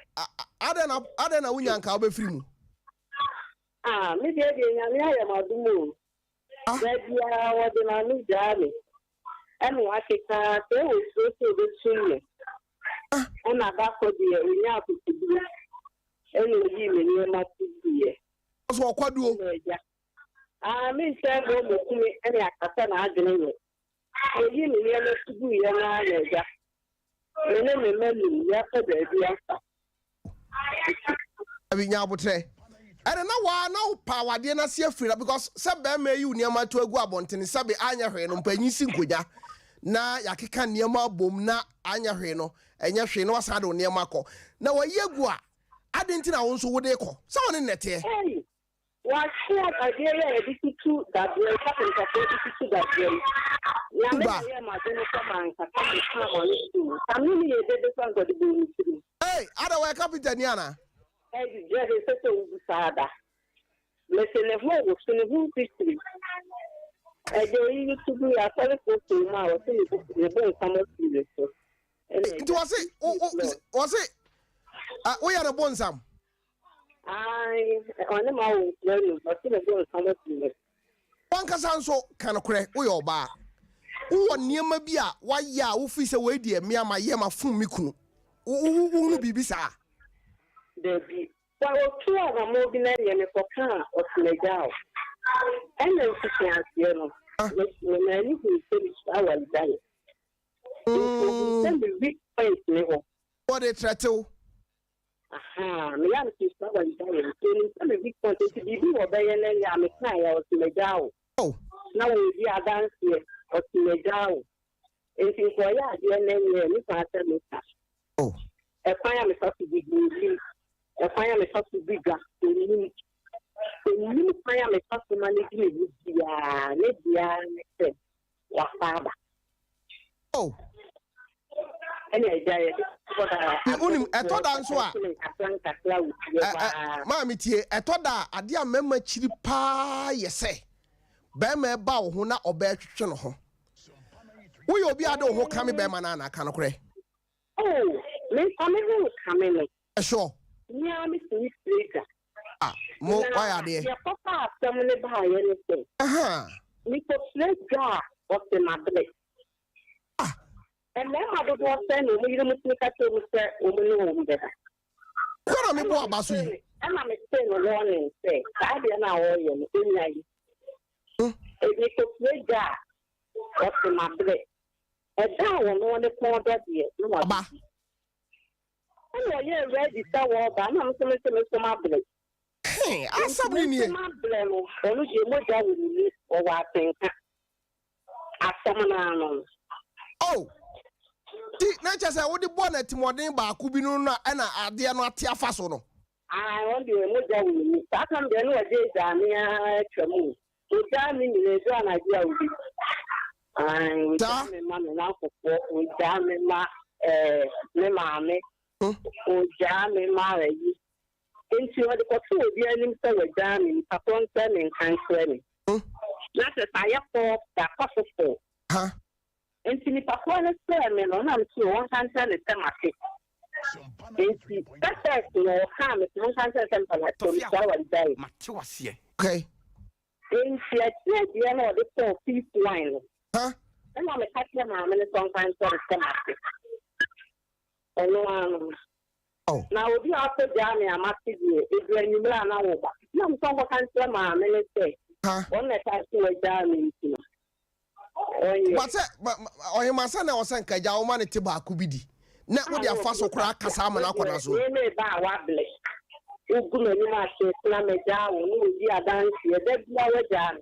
adena wunyanka obefiri mu me de nya me ya madumu da dia wode na mi dale enu akeka te o so be sunne ona ba ko de nya akutu enu yi me ni ma tudie so kwaduo me se go mo kumi ene akata na adene yo yi me ni ma tudu ye na ya ene me melu ya ko de bia abi nya botre ene na wa na pa wade na se afira because se be ma yi uniama to agu abontene sabe anya hwe no mpanyi si nkoja na yakeka niama bom na anya hwe no enya hwe no wasa de oniema kɔ na wayegu a adenti na wo nso wo de kɔ sa woni nete hey wa share idea ya dikitu that we happen to dikitu that we na me ya ma de no kama nka ka mo ni family ye de so ngo de bu ni hey ada wa capital ni ana hey je de se to usada le se le vo se le vo history de YouTube ya sale ko ma o se le bo kama si so it was it we are the bonsam on ma o no but se le bo kama si wan kasa nso kan kore we oba wo niema bi a waya wo fi se we die me ama ye ma fun mi kunu wo bibi sa Debbie, but two of them more than any for car or Senegal. And then she can't hear them. Many who finish our diet. Send the big face level. What a tratto. Aha, me am to start our diet. Some big quantity to be more by an Yamaka or Senegal. Oh, now we are dancing here or Senegal. And since I are the name, you can't tell me. Oh, a fire is up to be good. A fire is up to be gas. The new fire is up to manage with the Wafaba. Oh, any idea? I thought answer. Mammy, I thought that I dear member chili pa, yes, say. Bema bow who not obey channel. We will be a door who come by manana, can cray. Oh, Miss coming. Sure. Yeah, Miss Baker. Ah, more why are they? Your papa, someone buy anything. Mr. Smith jar of the mother. Ah, and then I don't want to send you to make a table set over there. What am I about? And I'm saying a warning, say, I don't know all you in Mr. Smith jar of the mother. And that one on the corner that year. Oh, yeah, ready to walk. I'm not going to make hey, I'm something here. Oh, nature say, what the bonnet modern bar could be no, and I dare not tear fast on. I want you to know that I'm the new days near Chamu. You tell me the one idea with you. I'm with mammy now for with Jammy, mammy. O jami marriage. Into what the couple of the enemy said, jamming, upon sending cancelling. Not a fire for that possible. Huh? Into the performance sermon on I'm to 100 stomach. Into that's no harm if 100 temple to be our day. Okay. Into the end of the 4 feet wine. Huh? And I'm a catcher, I'm in a sometimes for the stomach. Oh. Now we after Jamie, I'm asking you, if you're in the land over. No, someone can say, my minister. One that I see a Jamie. What's that? Or your son or Sanka, your money to Bakubidi. Not with your fossil crack, Casama. You may buy what bless. You couldn't imagine, Slam a jar, you be a dance here, that's no jam.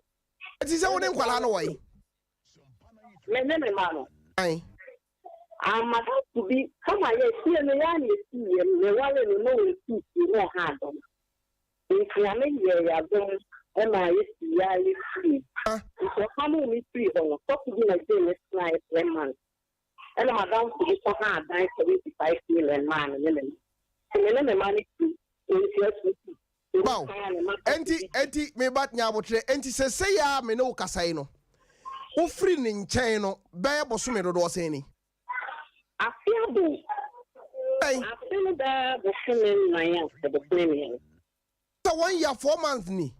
It is only one away. Menim, Aye. I'm about to be come on, see a man is see the one and no two, you know, hand on. If you are going, and I is free. It's a common mystery on a top of the day, it's like 10 months. And I'm down to be so hard, 95 million man, and then the money wow. Enti, me bat nyabotre, enti se ya me no kasaino. O free nin cheno, bear bosume do seni. I feel good. I feel that the feeling my young for the premium. So 1 year, 4 months, ni.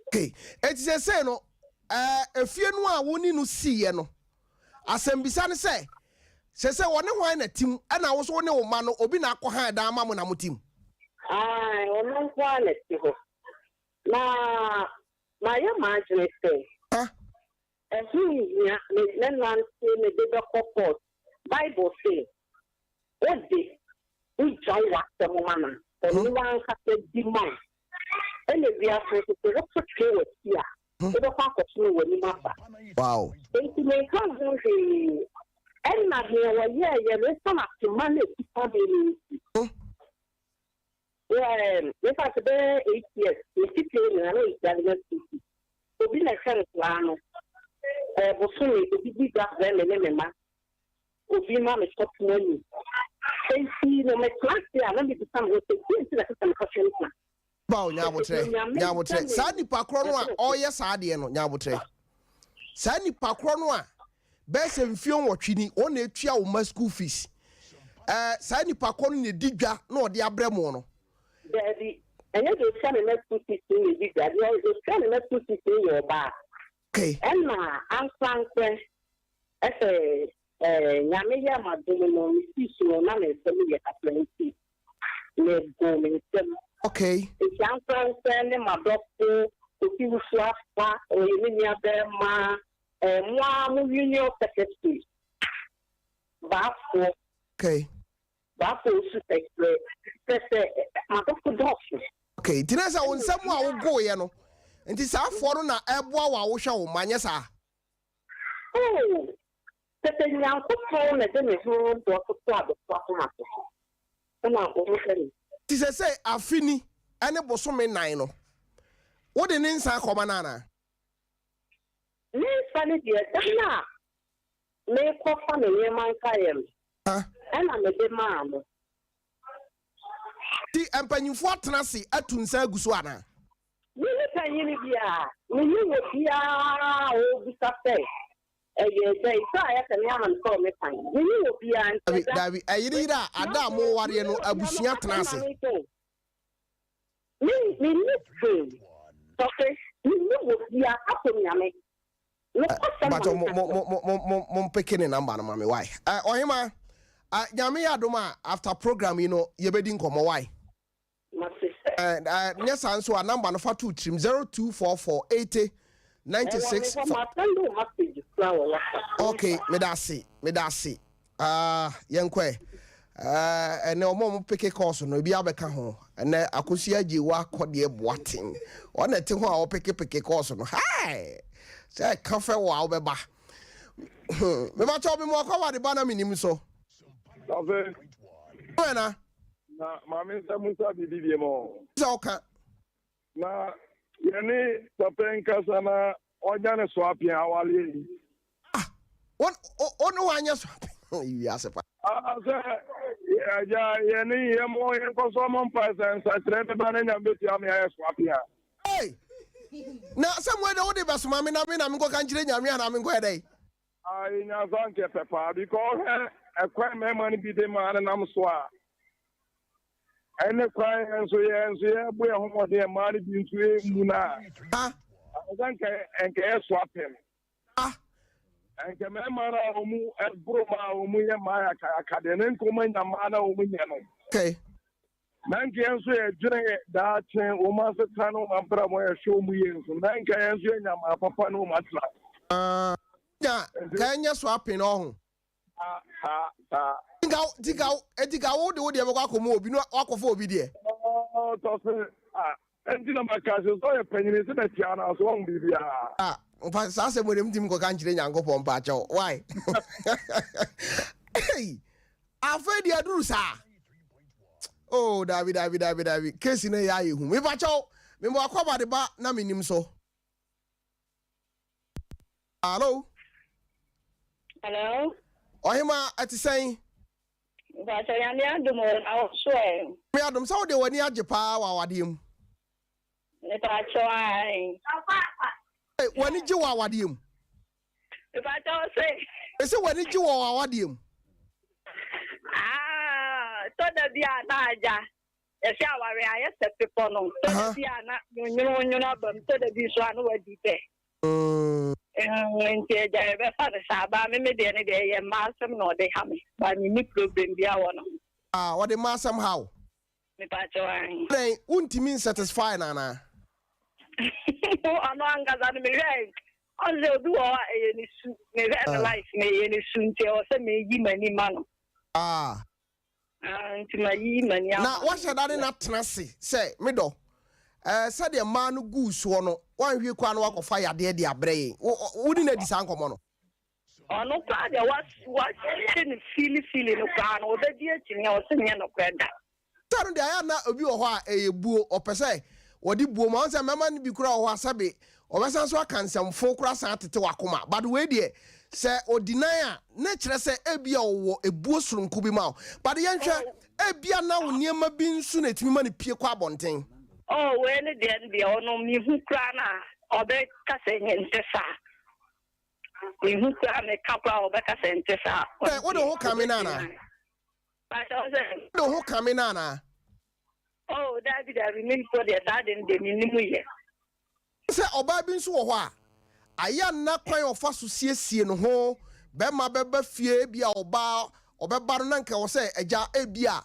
Okay, it's a say no. If you know, I won't no see you no. Asembisa say one wine a team, and I was one man obi na ko ha da ma mo na mo team. Ah, one one it. Na my imagine say. Huh? And he, let man say, me the court. Bible say, what day we join what the woman, the woman has a demand. And if we are supposed to look for true here, we don't have to know when you matter. Wow. And to make come And not here, there's some up to Monday to family. If I could 8 years, 50 years, that to be like a plan. Bosumi, the big black then and then, Obi Mamma stop money. Say, see, no, my class, I want to become with the kids that some question. Bow, Nyabotre. Sadi Pacronoa, oh yes, Adiano, Nyabotre. Sadi Pacronoa, best and film watching on a chia my school fees. Sadi Pacron, the digger, no, the Abremono. Daddy, and you can let put it in the digger, you can let put it in your bar. Okay. And I'm Frank, as a Yamia Madonna, Missy, Nana, family at plenty. Let's go, okay. It's young Frank, and my doctor, to you swap, or you near them, one union secretary. Baffo, okay. Baffo, my doctor doctor. Okay, Tinasa on someone will go, you know. And this our foreign eboa wa wo hwe manye sa. Oh. Tete nyan ko phone de me ho do ko to abofo ma so. Na o ho kare. Ti say afini ene bosome nan no. Wo de ne nsa akoma nana. Ni fani de na. Me ko fa me ye man kayem. Ha. Ena me de ma mo. Ti empanyimfo atenase atunsa aguso ana. Mini kanyini bia, mini wo bia o bisafe. Say I can yaman call me fine. Mini wo bia Davi ayira ada mo ware no abusua tenase. Mini okay, mini wo bia akomiame. But mo pekene number no mama why? Ohima nyame adoma after program you know ye bedi nkomo why? Yes, answer a number of 2 trim 0244 80 96. Okay, medasi. Yankwe. And no more pick course no be abeka ho. And akosia ji wa kode boating. On a thing ho pick course no. Hi. Say cafe wa obeba. Me ma chobi mo kwa de bana minim so. Ave. Buena. Na mami sa musa bibi mo. Zoka. Na yani tapenka sana onyane swapia awali. On wanya swapia. You asepa. Ja yani yemo yenko so mon pasen sa trebe bana nyambeti am ya swapia. Hey. Na somewhere the ode basu mami na me go kan kire nyame na me go edai. Ai nya zanke pepa because ekwa me mani bi de ma na nam so a. Ene kwa enso ye boye homo de mari bi ntu emu na. Ah. Zanke enke swapem. Ah. Enke me mara omu broma omu ye ma akade ne nkoma nyama na omu nye no. Okay. Nanke enso ye dwene da chen o ma se tanu ma bra mo ye show mu ye nso. Nanke enso ye nyama papa no matla. Ya, kanya swapping on. Diga wo de be kwa komo obi no akofo obi de. Oh, to se enti na makase so ye panyini se na tia na so on bibia. Mfa sa se mo dem tim ko kan kire nyankopon pa che. Why? Hey. Afedi aduru sa. Oh, David. Kesi na ya yehu. Me pa che. Me mo akwa de ba na menim so. Hello. Ohima ati saying. But I am the more I swear. Me adom so de wani ajepa wa wadiem. If I try. Hey, wani ji wa wadiem. If I don't say. Ese wani ji wa wadiem. To the bia naja. E sha ware aye se people no. To the bia na nyunu bam to the bi so anu wadi pe. Nti ja be fa de saba me de ne de ye masem no de ha me ba ni problem bia wono what the masem how me pa choan nei untimi satisfy na ano angaza me re onze du o e ni su me re life me ye ni su nti o se me yi mani ma no nti ma yi mani na what should that na tenase say me do said the man who goes so no one week kwa no akofa yade de abre wudi na disa nkomo no no crowd was feeling no crowd or the dear thing I was saying no crowd. Tell the Ayana obi oha a buo or per se, or the buo mounts and mamma be crow or sabi, or Messanso can some folk cross out to Wakuma, but wait dear, say or deny nature say ebia or a boost from Kubimau, but the answer ebia now near my being soon at me money pure quabonting. Oh, when then be on me who crana or be cassing and tessa. We who cram a couple of becas and tessa. What the whole caminana? The whole caminana. Oh, David, I remember for the dad in the minimum. Say, Obabin so I am not quite of us to see no ho. Bema bebe fie bia oba baronanka or say eja ebia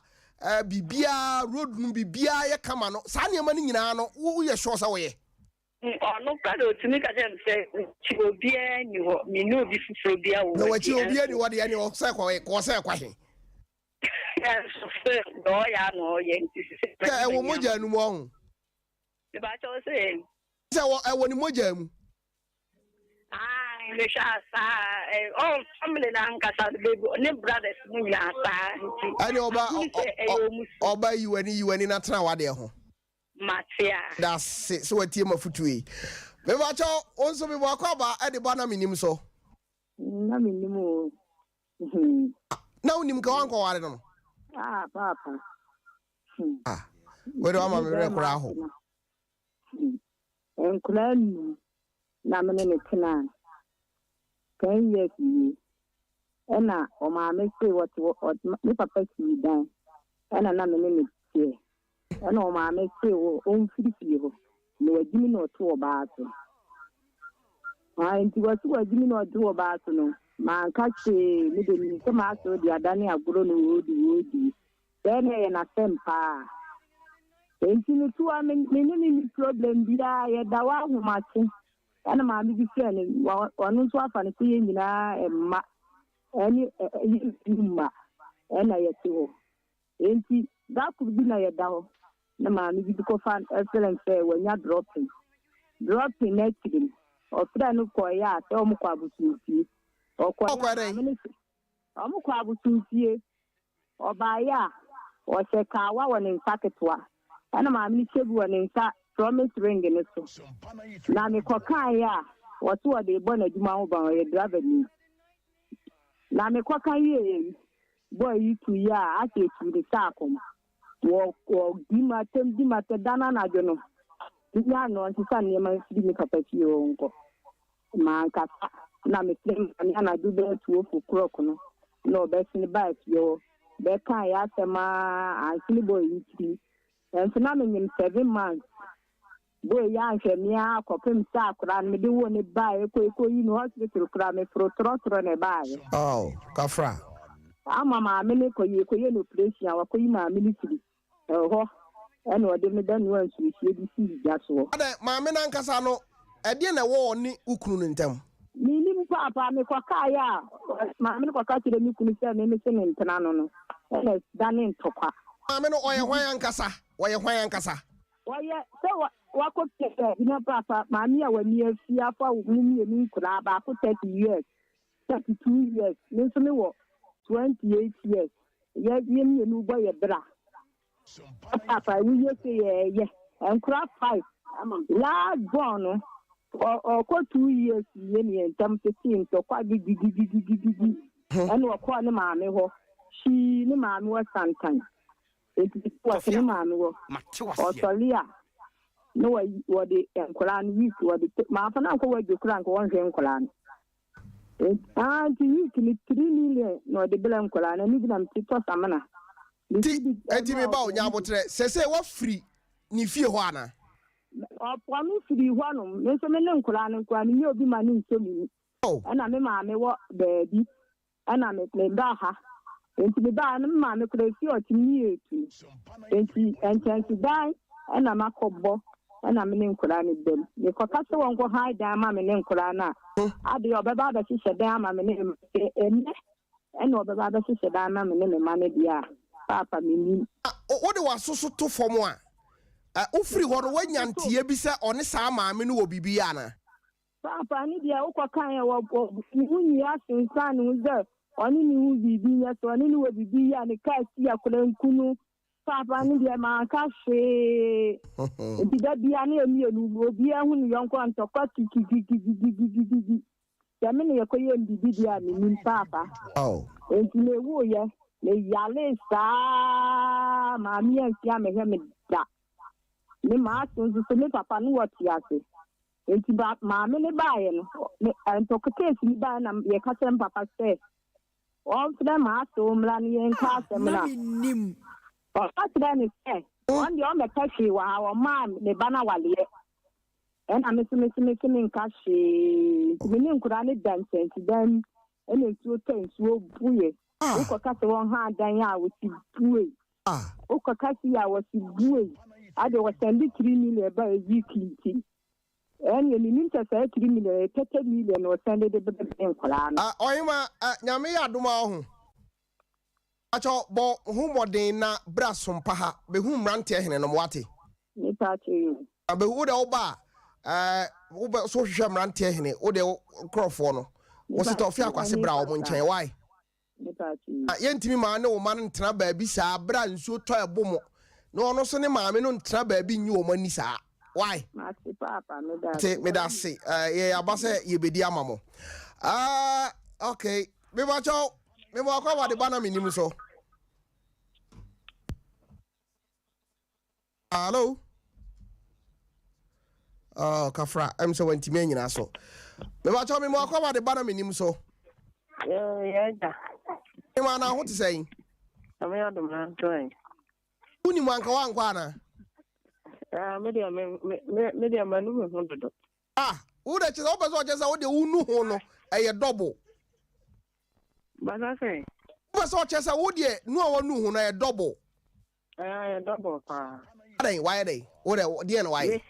bibia road no bibia ye kama no sa ne mani nyina no wo ye sure sa we no brother to make them say chi obia ni ho me no bi fufuro bia wo no wa chi obia ni wo de ne o say kwa he yes do ya no ye nti se wo moja nu mo e ba cho say se wo ni moja mu me sha sa all family na nkasa baby ne brothers mu ya sa ani oba you ani na tena wade ho matia that's it so watie mafutu yi me ba cho onso me ba kwa ba e de ba na minim so na minim o na unim ka wan ko ware no papa we do ama me rekura ho enkula na mene ne tena 10 years ena o ma me say what me papa si dan ena na me ne tie ena o ma me say o mfiri ho na wajimi na oto oba aso nti wajimi na oto oba aso no ma nka che me de ni ma aso di adane agoro no wodi then na sempa nti ni tu a me ni problem bi da ye da wa hu ma che ana ma bi friend wanu so afa ne tie nyina emma ani emma ana yeti ho enti da ku bi na yeda ho na ma bi ko fan excellent say wanya dropping next day o friend ko ya te o mu kwa bututi o ko o mu kwa bututi o ba ya o se ka wa woni saketwa ana ma mi chebu woni sa promise ring in it so na me kokan ya wotu o de bo na djuma ho ba ye driver ni na me kokan ye boy yi tu ya ake tu de sakom wo di matem dana na jono ya no ntisa ne ma fi mi kapati o nko ma nka na me plem na do be tu o crok no be sin bike yo be kan ya sema antini boy yi ti en na me 7 months boy ya nhwemi akopem sa akura me de wo ne bae ko yi no hospital kura me tro ne bae kafra ama ma me ne ko yi no operation wa ko yi ma military ho ene o de me dan wan su di si jaso ade ma me na nkasa no e de na wo ni ukunu ne ntam ni papa me kwa kaya ma me kwa ka tire mi kunu se me se ne ntana no ene dane ntokwa ma me no oye hwan nkasa oye so wako tete ina papa mami awani afi afa wumi ni nkura ba ko 30 years 32 years me so me wo 28 years ye mi nu boy bra papa we ye nkura 5 la gone o ko 2 years ye ni entam 15 to kwa gigi ene wo ko ne maame ho shi ne maame wo santan eti ko ne maame wo o solia no what the Koran week what the Mafana ko we Koran ko won Koran you can 3 million no the bill Koran and even am tito samana enti me ba onya botre se wa free ni fie ho ana o ponu free ho no me so me ne Koran ko ani obi ma ni nso mi ana me ma me wo baby ana me da ha enti me ba na ma me ko fi o ti ni etu enti dan ana makobo ana me ne nkura ne dem me ko ka se won ko ha da ma me ne nkura na ade obeba da si se dan ma me ne enne ene obeba da si se dan ma me ne ma ne dia papa me ni o de wasoso to fom a o free ho ro wanyantie bi se one saa ma me no wo bibia na Papa, ni dia ukwa kanya wa uni ya sinsani uze. Oni ni ubibi ya so oni ni ubibi ya ni kasi ya kule nkunu. Papa ni dia makashe. Bida bia ni emi elu bia hu ni yonko antokwa kiki. Yamini ya koye mbibi dia ni papa. Oh. Enti le wo ye le yale sa mami ansi ameheme da. Ni ma so me papa no wati ase. Enti ba maame ne baaye no antokete si ba na ye ka sem papa se. On fda ma so mra ni en ka sem na. Menim. O fda ni se. On di o me ka shi wa o ma ne bana wale. En amesi nka shi. Mini nkura ni dance enti dan ene nsuo ta nsuo buye. Uko kase won ha dan ya wo si buye. Uko kase ya wo si buye. Ade wo sendi 3 million ba ezikiti. En ye ni nta sa 3 million 30 million wo sendi de nkura no. Oyima nyame ya adoma ho. Acho bo hu modern na bra Sompa ha be hu mrante hene no wate. Ni pa che. Abe hu de oba wo be so hwehwe mrante hene wo de krofo no. Wo se Tofiakwa se bra wo nchen why? Ni pa che. Yentimi ma ne wo ma ntena ba bi sa bra nsuo to ebomo. No ono so ne maame no ntena ba bi nyi wo mani sa. Why? Masi papa me da. Me da se ye abase ye bedi amamo. Okay. Me ba cho me mo akwa wa de bana Menim so. Hello. Oh, Kafra, I'm so went to me nyina so. Me ba cho me mo akwa wa de bana Menim so. Yeah, da. Me ma na ho ti say. Ame ya dum na toy. Uni mo anka wa nkwa na. Media manu me hondo. Wo da che so be so che sa wo de unu ho no eye double. Bana say. Wo so che sa wo de nu a wonu ho no eye double. Double pa. Why they? Wo de na why?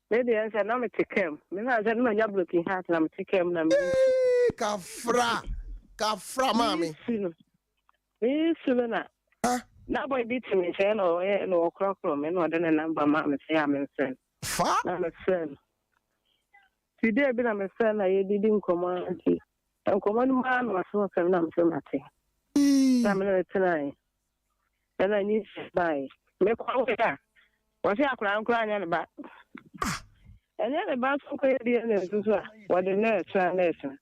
Maybe I said na me tikem. Me na said na nya blocking heart na me tikem na me. Kafra mami. Me sumena. Na boy beat me say no okro me no de na number ma me say am friend. Fa? Na me friend. Today be na me friend na ye didi nkomo anti. Nkomo ni ma no so kan na me say mate. Na me na tonight. And I need to buy. Me ko ya. Wo say akura anya ne ba. And then the bank for the end so what the next translation.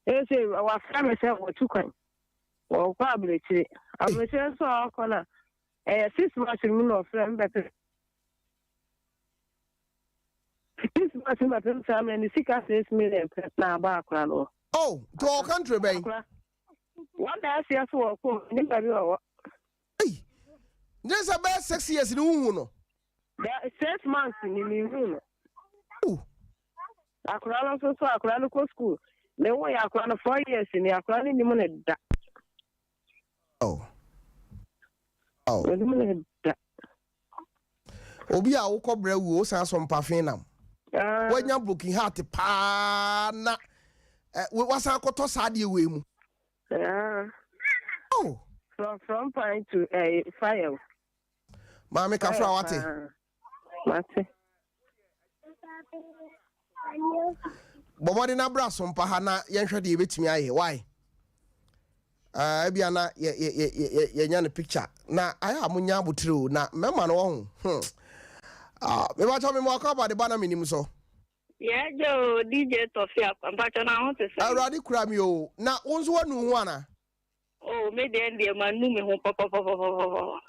They say our family say what you can. Well, probably I'm saying so corner. 6 months in no friend better. 6 months in my family and the 6 million now back. Oh, to our country, baby. One day I see us walk home. Hey, there's about 6 years in Uno. There is 6 months in the room. Akura so akura no school. Le wo ya akura no 4 years ni akura ni mo na da. Oh. Ni mo na da. Obi a wo kobra wu o san Sompa finam. Wanya broken heart pa na we san akoto sade we mu. Oh. From pine to fire. Mami Kafra wate. Mate. Bomodi na bra Sompa ha na yenhwe de betimi aye why bia na ye nya ne picture na aya amunya abotire na mema no ho me ba cho me mo akaba de bana Menim so Yeah, Joe, DJ Tofiakwa, but I want to say. I already cram you. Now, once one who wanna. Oh, maybe the man knew me home, papa.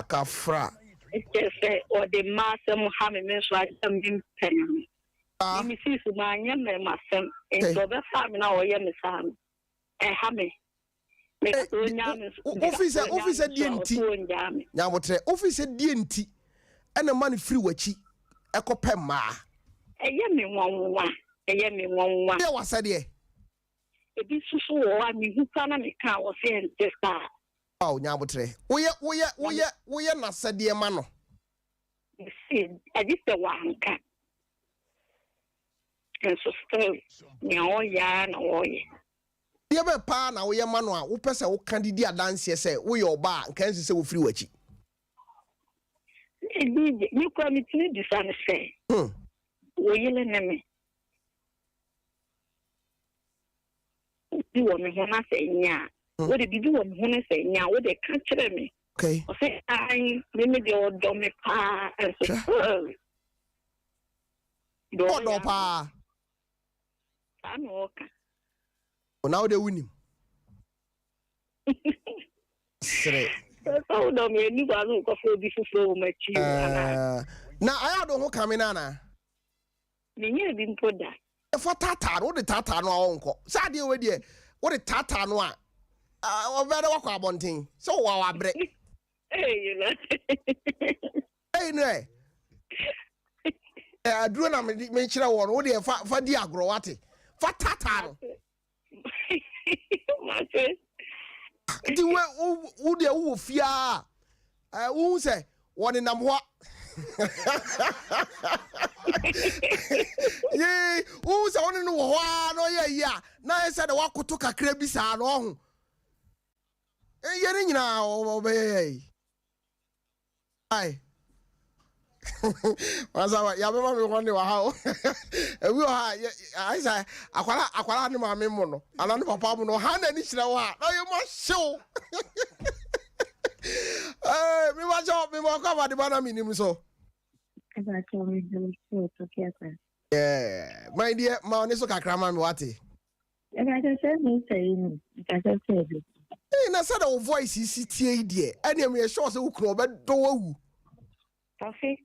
Kafra. It's just say, or the master Muhammad like some penny. Me see to my young man, my son, and so the family now, young son. A hammy. Officer DNT. Now, what officer DNT and a money free wachi. Echo Pema. A yummy one. There was a dear. A bit so one who can't make car was saying just that. Oh, Nabotre. We are not said dear mano. You see, I did the one cat. And so still, no yarn or dear pa now we are manoa, who pass a candidate dance, say, we your bar, and can't say free wachi. You come to this and say, we me. bibi wo me ho na se nya wo de bibi wo me ho na se nya wo de ka kire me okay o se ai me de o do me pa do pa ano ka o now de winim sere so do me ni ba no ko fo bi fufo ma chi na aya do ho kamina na me nya bi mpoda for tata no de tata no onko sa de we de wo de tata no a o bere wakọ abonten so wa wabre you know no aduro na me kire wo no wo de fa di agro wate fa tata no di we wo de wo fia wo se woni nam ho ye wo se woni no ho no ye ya na e se de wakoto kakra bi sa no ho ye ni nyina obe ai wasawa ya be ma me kwone wa ha ewi ha ai sai akwara ni ma me mo no ana ni papa mo no ha na ni kire wa na ye mo hyew me wa jo me mo kwa ba de bana Menim so aba to me do Tofiakwa my dear ma oni so kakra ma me wate aba to say me say ni ka say na said our voice is tie die ene me sure say ukro be do wawu Tofi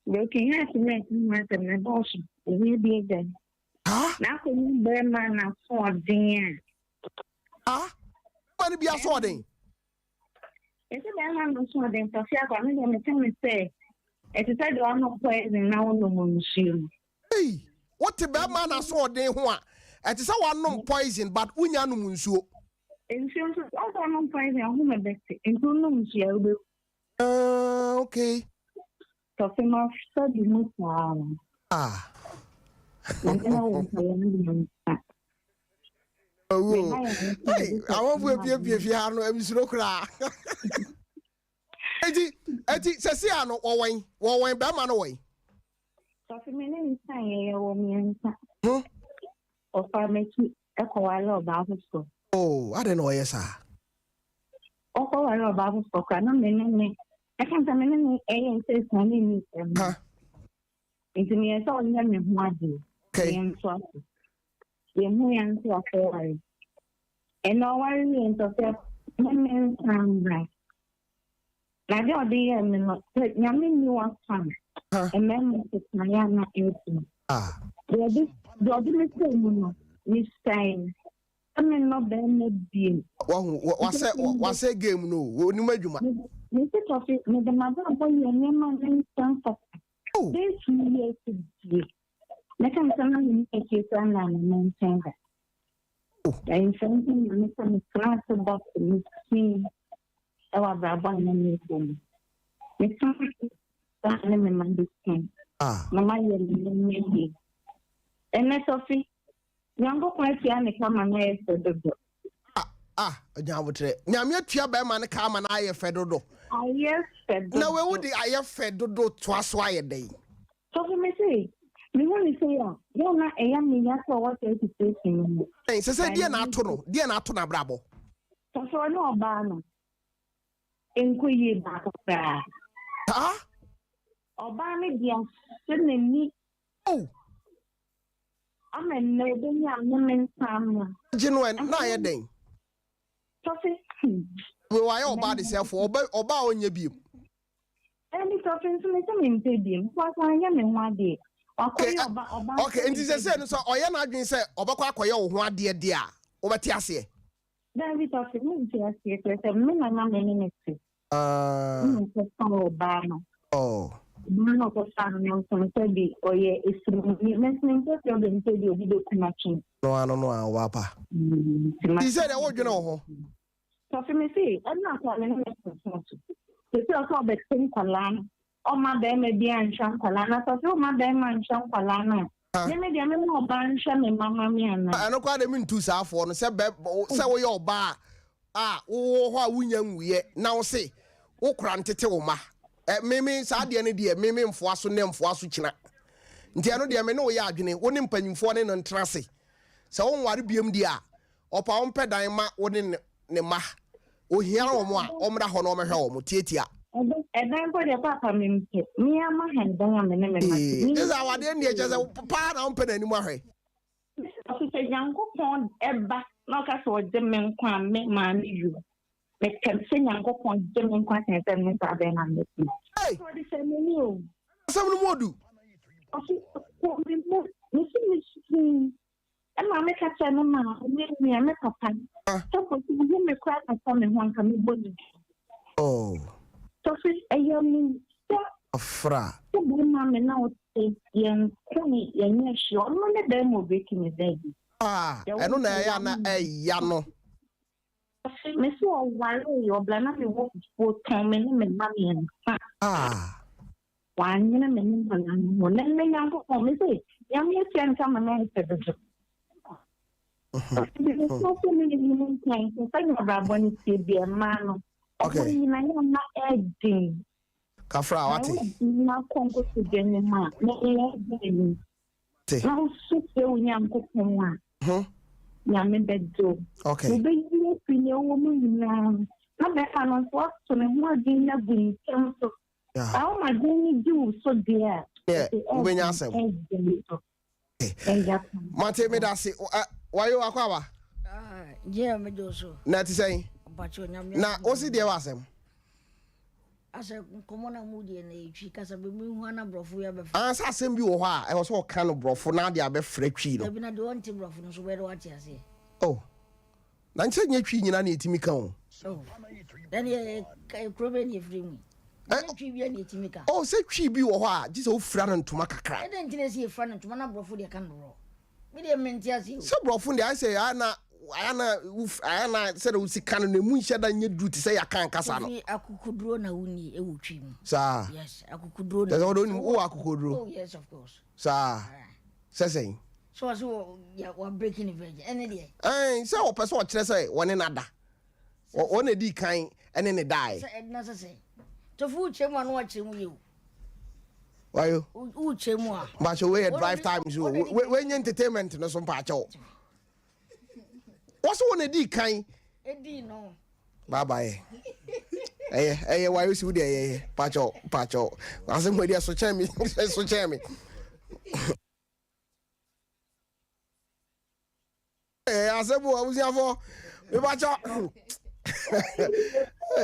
looking at me my boss we be again na ko ni be man na so den man be so den ese be man no so den Tofiakwa me tell me say it is said one no poison na no munsuo hey what be man na so den ho a it is one no poison but unya no munsuo insurance also no poison ho me best into no munsuo be okay Tofi ma study no hey I want to be no emsuro kra eti sesi ano wowen be ma no woy Tofi me ni san ye wo mi nsa o pharmacy e ko wa lo ba so I don't know yes sir o ko wa lo ba so ka no me I can't tell me any say something. It's me, I saw them in Madi. Okay. The moon to a fair. And no one means of their men come back. Like your dear, Yamin, you are fun. And then it's Mariana 18. The other Miss Stein. I mean, not them being. What's a game? No, you made you. Mr. Tofi, the mother of your name and Sompa. This year to be. Let him come and make you son and maintain that. I am something Mr. Class about the king. Our brother and me. Mr. Simon and this king. Mamma, you and Miss Sophie, younger question, and come and lay the door. Nyawotre nyame tua be ma ne ka ma na aye fedodo na we wudi aye fedodo to aso aye den so me say me want to say ya na eya me ya so what is it saying say die na ato na brabo so no ba no enkoye ba ka oba me dia se na ni amen no be nya me nsam jinwen na aye den Tofi. We why oba the self oba onye biem. Any Tofi so me pay biem. Kwa anya me ho ade. Okay, nti say no so oye na adwen say obakwa akoye wo ho ade de a obeti ase. David Tofi me nti ase say me na na me ni nti. Oba no. Oh. No ko san no so be oye isru me me nti say obi nti obi do kumachi. No wapa. He said I want you know. So for me see, I'm not calling him. They say also be kwalana. O ma be me bi anshan kwalana. So ma be man anshan kwalana. Me dey me mo ba anshan me mama me ana. I no kwa dem ntu sa afo no say wo ye oba wo ho a wunya nwuye na wo say wo kura ntete wo ma. Me sa de ne de me mfoaso ne mfoaso kina. Nti ano de me no wo ye adwene wo ne mpanyimfo ne no ntrase. So won ware biem di a opa ompe dan ma woni ne ma ohia omo a omra ho no omehwe omo tietia edan ko de papa me mpe me ama hendan ya me ne me ma this awade ne eche se pa na ompe na ni mu ahwe so se yanko pon eba na ka so de me nkwa me ma me yu me kan se yanko pon de me nkwa se me ta be na me so de se me ni o so no modu ko me mo ni si Emma make a channel man, me a make a pan. So, you may cry and come and one come in. Oh, Sophie, a young fra. The woman now say, young Connie, young, she only them will breaking a day. I don't know, Yano. Miss while you're blank, you walk for Tom and money and one in a minute, one and the young for me say, young, you can come and answer the there's so many women things. I'm about when you be a man. Okay. I'm not edging. Kafra, what? Not conquer to the man. No, now, so young one. Young bed do. Okay. The baby, your woman now. Not that I was what to me more dinner being canceled. How am I going to do so, dear? Yeah, when you answer. Mate me da se why you akwa yeah me do so na ti say na o si de wasem ase komo na mu de na etwi kasa be mu hu na brofo ya be ansa asem bi wo ho a e wo so ka no brofo na de abe fra twi no e bi na de won ti brofo no so be de what ase oh na nche nya twi nyina na etimi ka o oh then e probe ni free mu twi bi na etimi ka oh se twi bi wo ho a ji se wo fra no ntoma kakra e de ntine se fra no ntoma na brofo de ka no me de menti ase se brofo de I say ana said we see can na mu nhya da nya du ti say ya kan kasa no akukuduro na wuni e wo twi mu sa yes akukuduro na o do ni o akukuduro oh yes of course sa say so ya wa breaking the virgin ene de say o person o kire say woni nada o na di kan ene ne dai say na say to fu chemu anu wa chemu ye why you u chemu a but we drive times we entertainment no so pa cho what's one di kan edi no bye bye why you see there pacho asem we dia so chemi asem wo abusia fo me pacho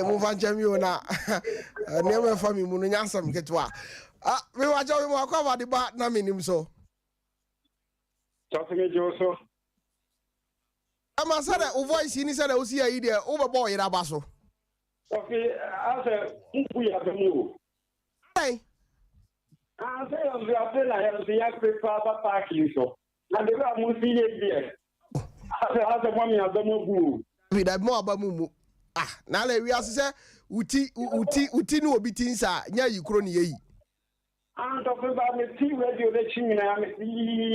mo fan chemi ona ne me fa mi mu no nyasam ketwa me pacho me akwa ba de ba na menim so Something Joso. Ama said that voice ni said that usi ayi there over boy ira baso. Okay, I said we have the move. Hey. I said we are playing the young people park you so. And they are moving here. I said mommy have the move. We that more about mumu. Na le we as say uti no obi tinsa nya yikro ne yi. I'm talking about the tea radio the chimney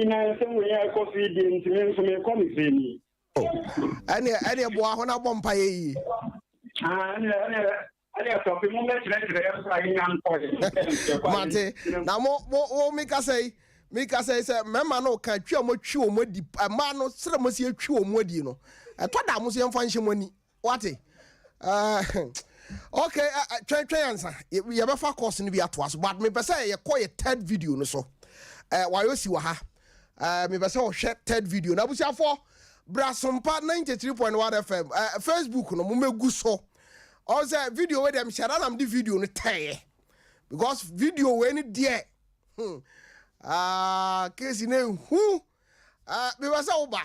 na some way I go feed into me come see. Any boy ho na bompa yi. Mate na mo mika say say mema no ka twa mo twi o mo di ma no sere mo si twi o mo di no to da mo so yemfa nhye mo ni what okay twen answer ye be fa course ni bi ato aso but me be say ye call your third video no so why you si wa ha me be say o hwe third video na busia for Sompa 93.1 FM Facebook no mo megu so o say video we dem share am the video no tey because video we ni there case ne hu me be say oba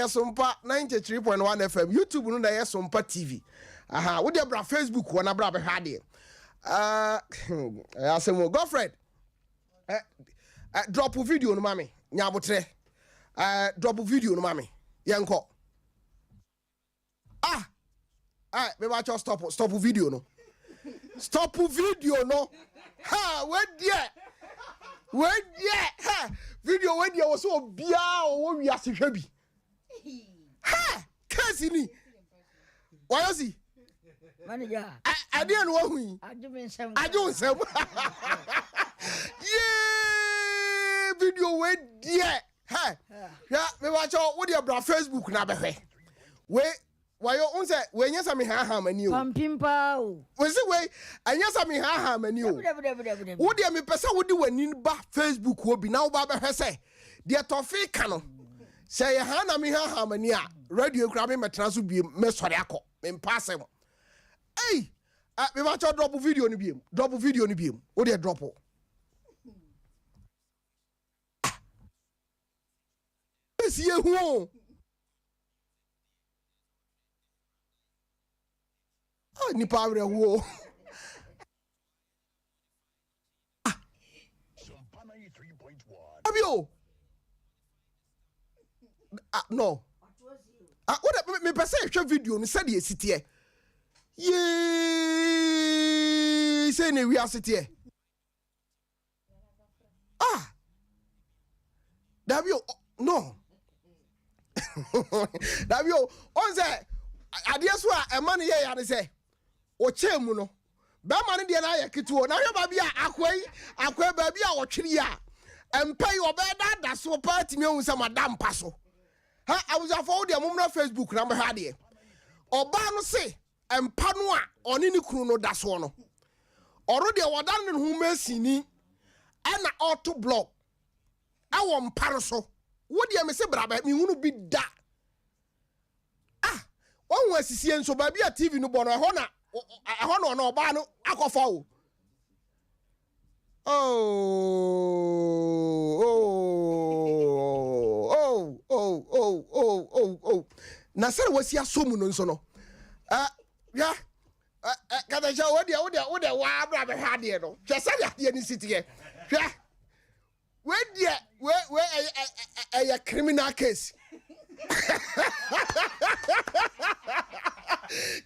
Sompa 93.1 FM YouTube no na Sompa TV wo dey bra Facebook wo na bra be ha de asemo girlfriend drop video no mami nyabotre drop video no mami yanko me ba cho stop video no ha we there ha video we there was so bia o wi asehwa bi ha kasi ni why you see manager I didn't know who I don't say yeah video we there ha yeah me watch out with your bra Facebook na be hwe why you on say when you me ha mani o pampimpa o we say we anya me ha mani o wo de me pesa wo de wani ba Facebook wo bi na wo ba be hwese de Tofiakwa no say ha na me ha mani a radio kura me metena so bi me sori akọ me pass em hey me ba cho drop video ni bi wo de drop esi ehu ni power wo Sompa 93.1. abio no what me pese hwe video no said esitie ye say ne wi asetie Davio no Davio on say adeɛ so a ɛma no yɛ yare sɛ ɔkyɛ mu no bɛma no deɛ no ayɛ ketewa na hwɛ baabi a akwai baabi a ɔtwere a ɛmpa yi ɔbɛda so paa tumi ahu sɛ mada mpa so ha awusafo wo deɛ momna Facebook na mɛhwɛ adeɛ ɔbaa no se ɛmpa no a ɔne ne kunu no da soɔ no ɔro deɛ wɔda ne ho masini ɛna ɔto blog ɛwɔ mpa no so wo deɛ me se braba mehunu bi da on asisi enso ba bia TV no bono ehọ na oba no akofa o na sere wasi asomu no nso no ya kada ja wo de wa abra be ha de no hwe sare ade ni sitie hwe we a criminal case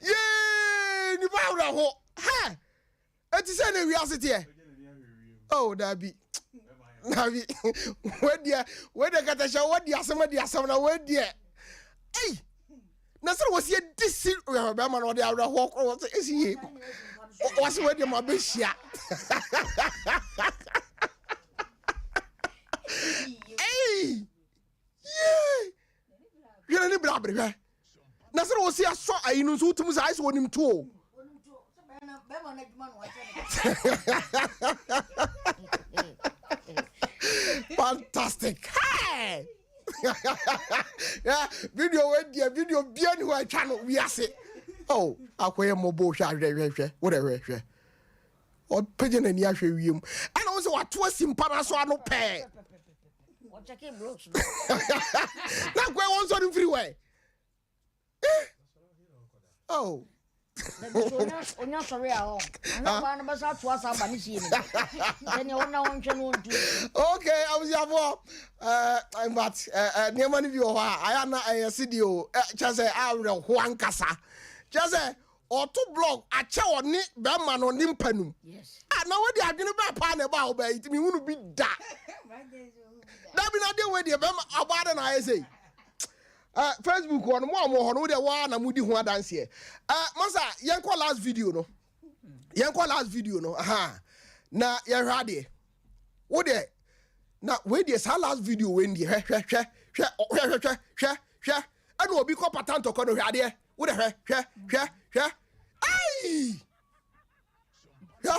yeah, ni ba wura ho ha eti se na wi asete oh dabi we de kata sha we de asem na we de ei na se wo se disi we ba ma no de awura ho kro so esi ye wo se we de ma be hia ei yeah yena ni bra bre na se wo se aso ayi no so utum sa ice wonim to o fantastic hey yeah video bia ni wa twa no wi ase oh akoye mobo hwa hwe wo de hwe o peje na ni ahwe wiem ana wo se wato asimpa na so ano pe o cheke blocks na kwe won so free way oh onya sorry aho ana ba na ba sa to asa ba ni sie ni then you na won hwe no ntu okay I was yavo I'm but near money view I am na studio just say awre ho ankasa just say auto blog a che oni be ma no ni mpanum yes na we de adwene ba pa na ba oba itimi hunu bi da da bi na de we de be ma abade na aye say Facebook on mo ho no de wa na mudi ho adanse masa yenko last video no aha na ye hwade wo de na we de sa last video we ndi hwehwehwe ana obi ko patanto ko no hwade wo de hwe ai ya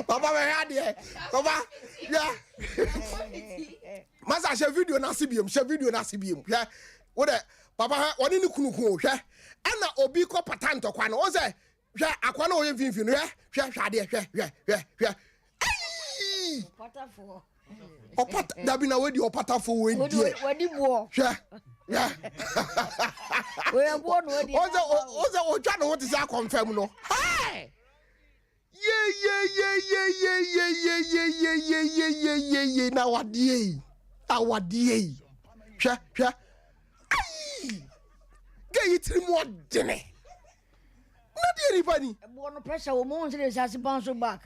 Papa me hwade papa ya masa she video na sibiem hwe wo de papa woni ni kunu hwe ana obi ko patanto kwa no wo say hwe akwa na oye mfimfini hwe hwade hwe ai patafo opata dabi na we di opatafo we die wadi bo hwe ya we bo no wadi oza otwa no what is a confirm no hey yeah na wadie awadie hwe ai ge yitri mo dene na de ribani bo no pressure wo mo nse se bounce back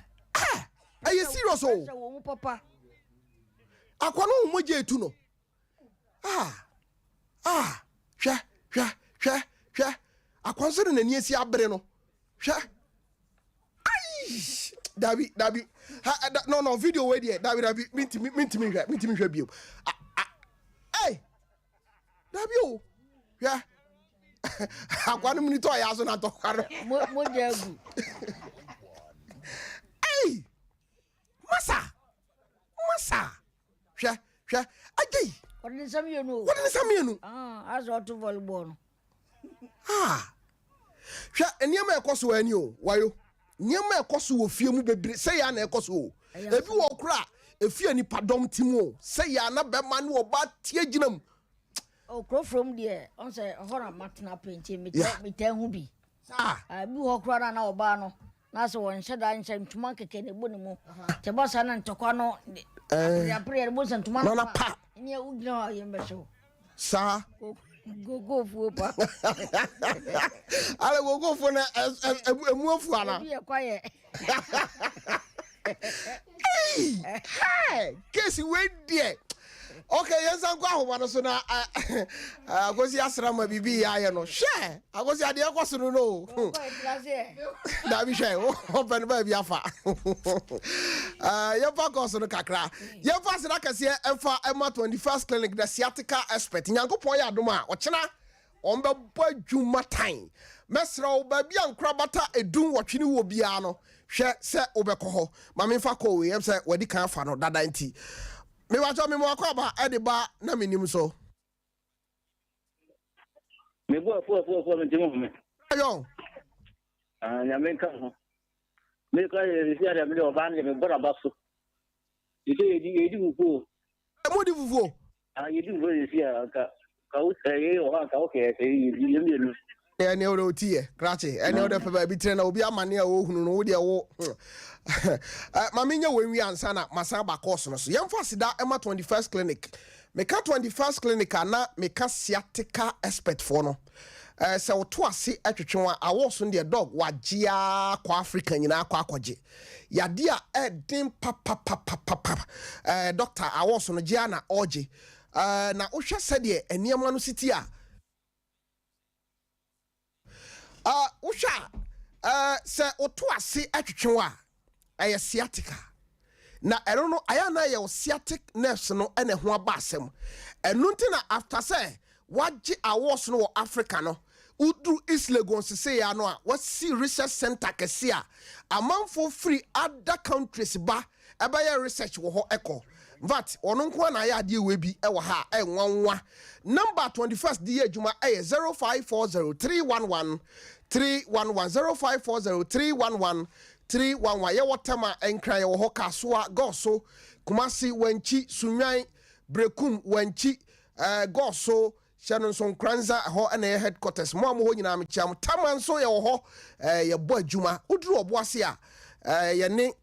are you serious oh wo mo papa akwa no mo je etu no hwe akwa na ni esi abre no hwe Dabi no video we there Dabi mintimi hwe bio hey Dabio. Yeah. Akwa no minute o ya so na to kware. Mo jagu. Hey. Masa. Hwe. Agei. What is some you know? As auto volleyball. Hwe eniema ekoso ani o. Wayo. Niema ekoso wo fie mu bebre. Say ya na ekoso o. Ebi wo kura efie ni padom timo. Say ya na be ma ne oba tie ginam. Oh, crow from there. On say hora matna paint me tell hu bi. Bi ho kura na oba no. Na so won hyeda nhyɛ ntuma keke ne bo ne mu. Te boss na ntokwa no. Ya prayer bo san ntuma. Na pa. Ni u gna ye mbɛhwo. Sa. Go fu pa. Ale go fu na emu afu ana. Bi e kwaye. Hey, Casey we there. Okay, yes, I'm going to so now. I go see Asrama Bibi. I know. Share. I go see Adia Cosuno. No. That we share. Open baby Yafa. Your back also no kakra. Your first like I say Emma 21st clinic, the sciatica expert. Nyango Poya Duma. Ochina. Ombe boy Juma time. Mesra baby and crabata edun watchini wo biano. Share se obekoho. Mami fa ko we say wedi kan fa no dada nti. Me wacho me mo akwa ediba na menim so. Me bo fo me timo me. Ayo. Nya me kan ho. Me ka ye si ada me do ban le me bora baso. Edi vuvo. E mo di vuvo. Edi vuvo ye si ka o ye o ka o ke se ye me. Ene o tie krache ene o de pe bi tre na obi amane a wo hunu no wo de wo mama nya wenwi ansa na masa ba course no so yemfa sida Emma 21st clinic meka 21st clinic ana meka sciatica expert for no se wo to ase atwetwe a wo so de dog wagea kwa Africa nyina kwa akwaje yade a edin papa doctor a wo so no gea na oje na wo hwe sede eniema no siti a usha se oto ase atwetwe a eye sciatica na ero no aya na ye sciatic nerves no ene ho aba asem enu nti na after say wagye awards no Africa no udu East Lagos say ya no a wasi research center kese a amanfo free other countries ba eba research wo ho eko vat ono nko na ya ade we bi e wo ha enwanwa number 21st di adwuma e 0540311311 0540311311 ye wotama enkran ye wo ho kasoa goso kumasi wanchi sunwan brekum wanchi goso Shannon Kranza ho na headquarters mo ho nyina me chiam taman so ye wo ho ye bo adwuma uduru oboase a ye ne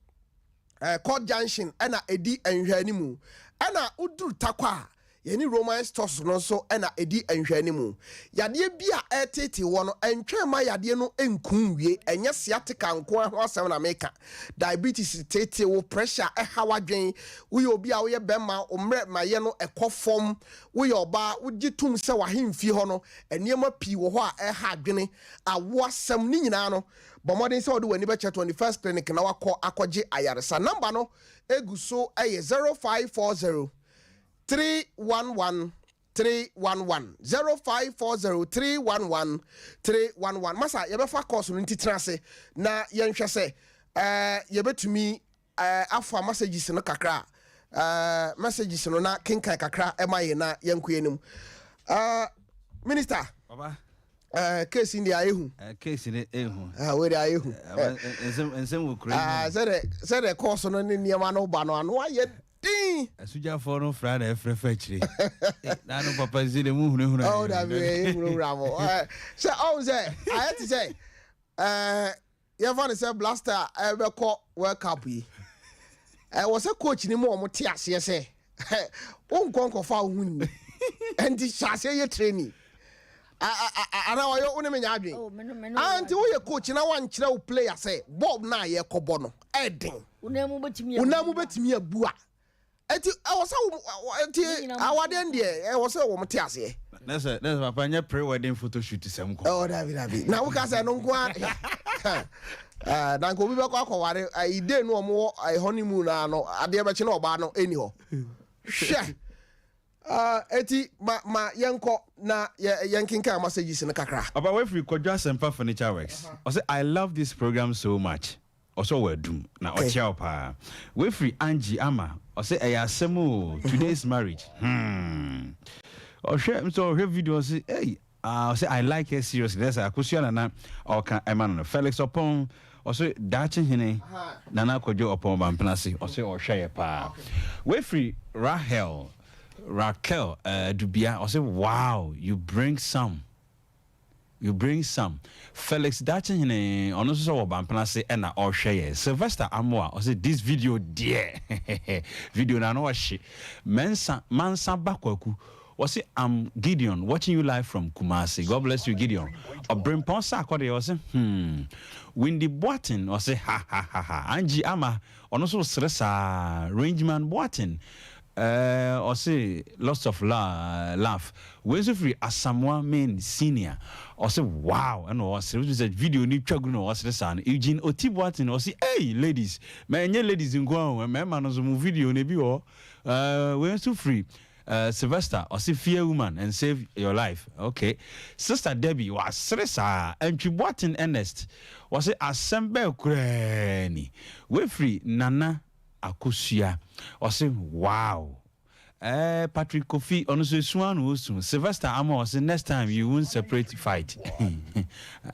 Court Junction ana edi enhwani mu ana uduru takwa ye ni Roman stores no so ana edi enhwani mu yade bia etete wo no entwema yade no enkunwie enye sciatica nko ho asem na meka diabetes tete wo pressure hawadwen wo ye obi a wo ye bema omre maye no ekofom wo ye oba wo gitum se wahemfi ho no eniema pi wo ho a hadwene awo asem ni nyina no bomodin se wo de wani be 21st clinic na wakọ akọje ayaresa number no eguso eye 0540 311 0540311311 masa yebefa course no ntitrase na yenhwe se yebetumi afa messages no kakra messages no na kenkan kakra emaye na yenkoyenim minister baba case in the ayehu case in ehu we the ayehu ensem wo kura said the course no ne niam no ba no ano aye din asuja for no fra na efrefa chire na no papa zile mu hunu oh da be hunu ramo so oh say I had to say you want to say blaster be call world cup yi was a coach ni mo te ase say won konko fa hunu and the chase ye training ana wa yo uni menya adwen anti wo ye coach na wan kire wo player say bob na ye kobo no edin unamu betimi abua eti awose eti awade ndie awose wo mte ase nese papa nya pre wedding photo shoot sem ko oh david na wo ka say no nko na nko bi be kwa kware ide no omo honeymoon na no ade be che na oba no eni ho hwe eti ma yenko na yenkinka messages in kakra. About if we could just Sompa Furniture Works. I love this program so much. Also we do. Na ochia pa. We free Angie Ama. Ayasemo today's marriage. Or share so her video say hey I like her seriously. That's a question na or can Emmanuel Felix upon also dachi hine nana kojo upon bamplasi or share pa. We free Raquel Dubia also wow you bring some Felix dachi hine ono so bamplasi and na or share Sylvester Amoa also this video dear video na no washi mansa bakwaku. I'm Gideon, watching you live from Kumasi. God bless you, Gideon. Bring Ponsa Kode was Windy Boatin or say ha. Angie Ama on also Sresa Rangeman Boatin. Or say lots of laugh. Where's the free as someone main senior? Or say wow, and was a video ni chaguno was the son. Eugene Otibuatin or say hey ladies, man, ladies in Guam, man, man, video nebi or where's the free? Sylvester, or see fear woman and save your life. Okay. Sister Debbie was Sresa and Chibuatin Ernest was it assemble granny. We free Nana Akusia or say wow. Patrick Kofi honestly swan was Sylvester Amo say next time you won't separate fight.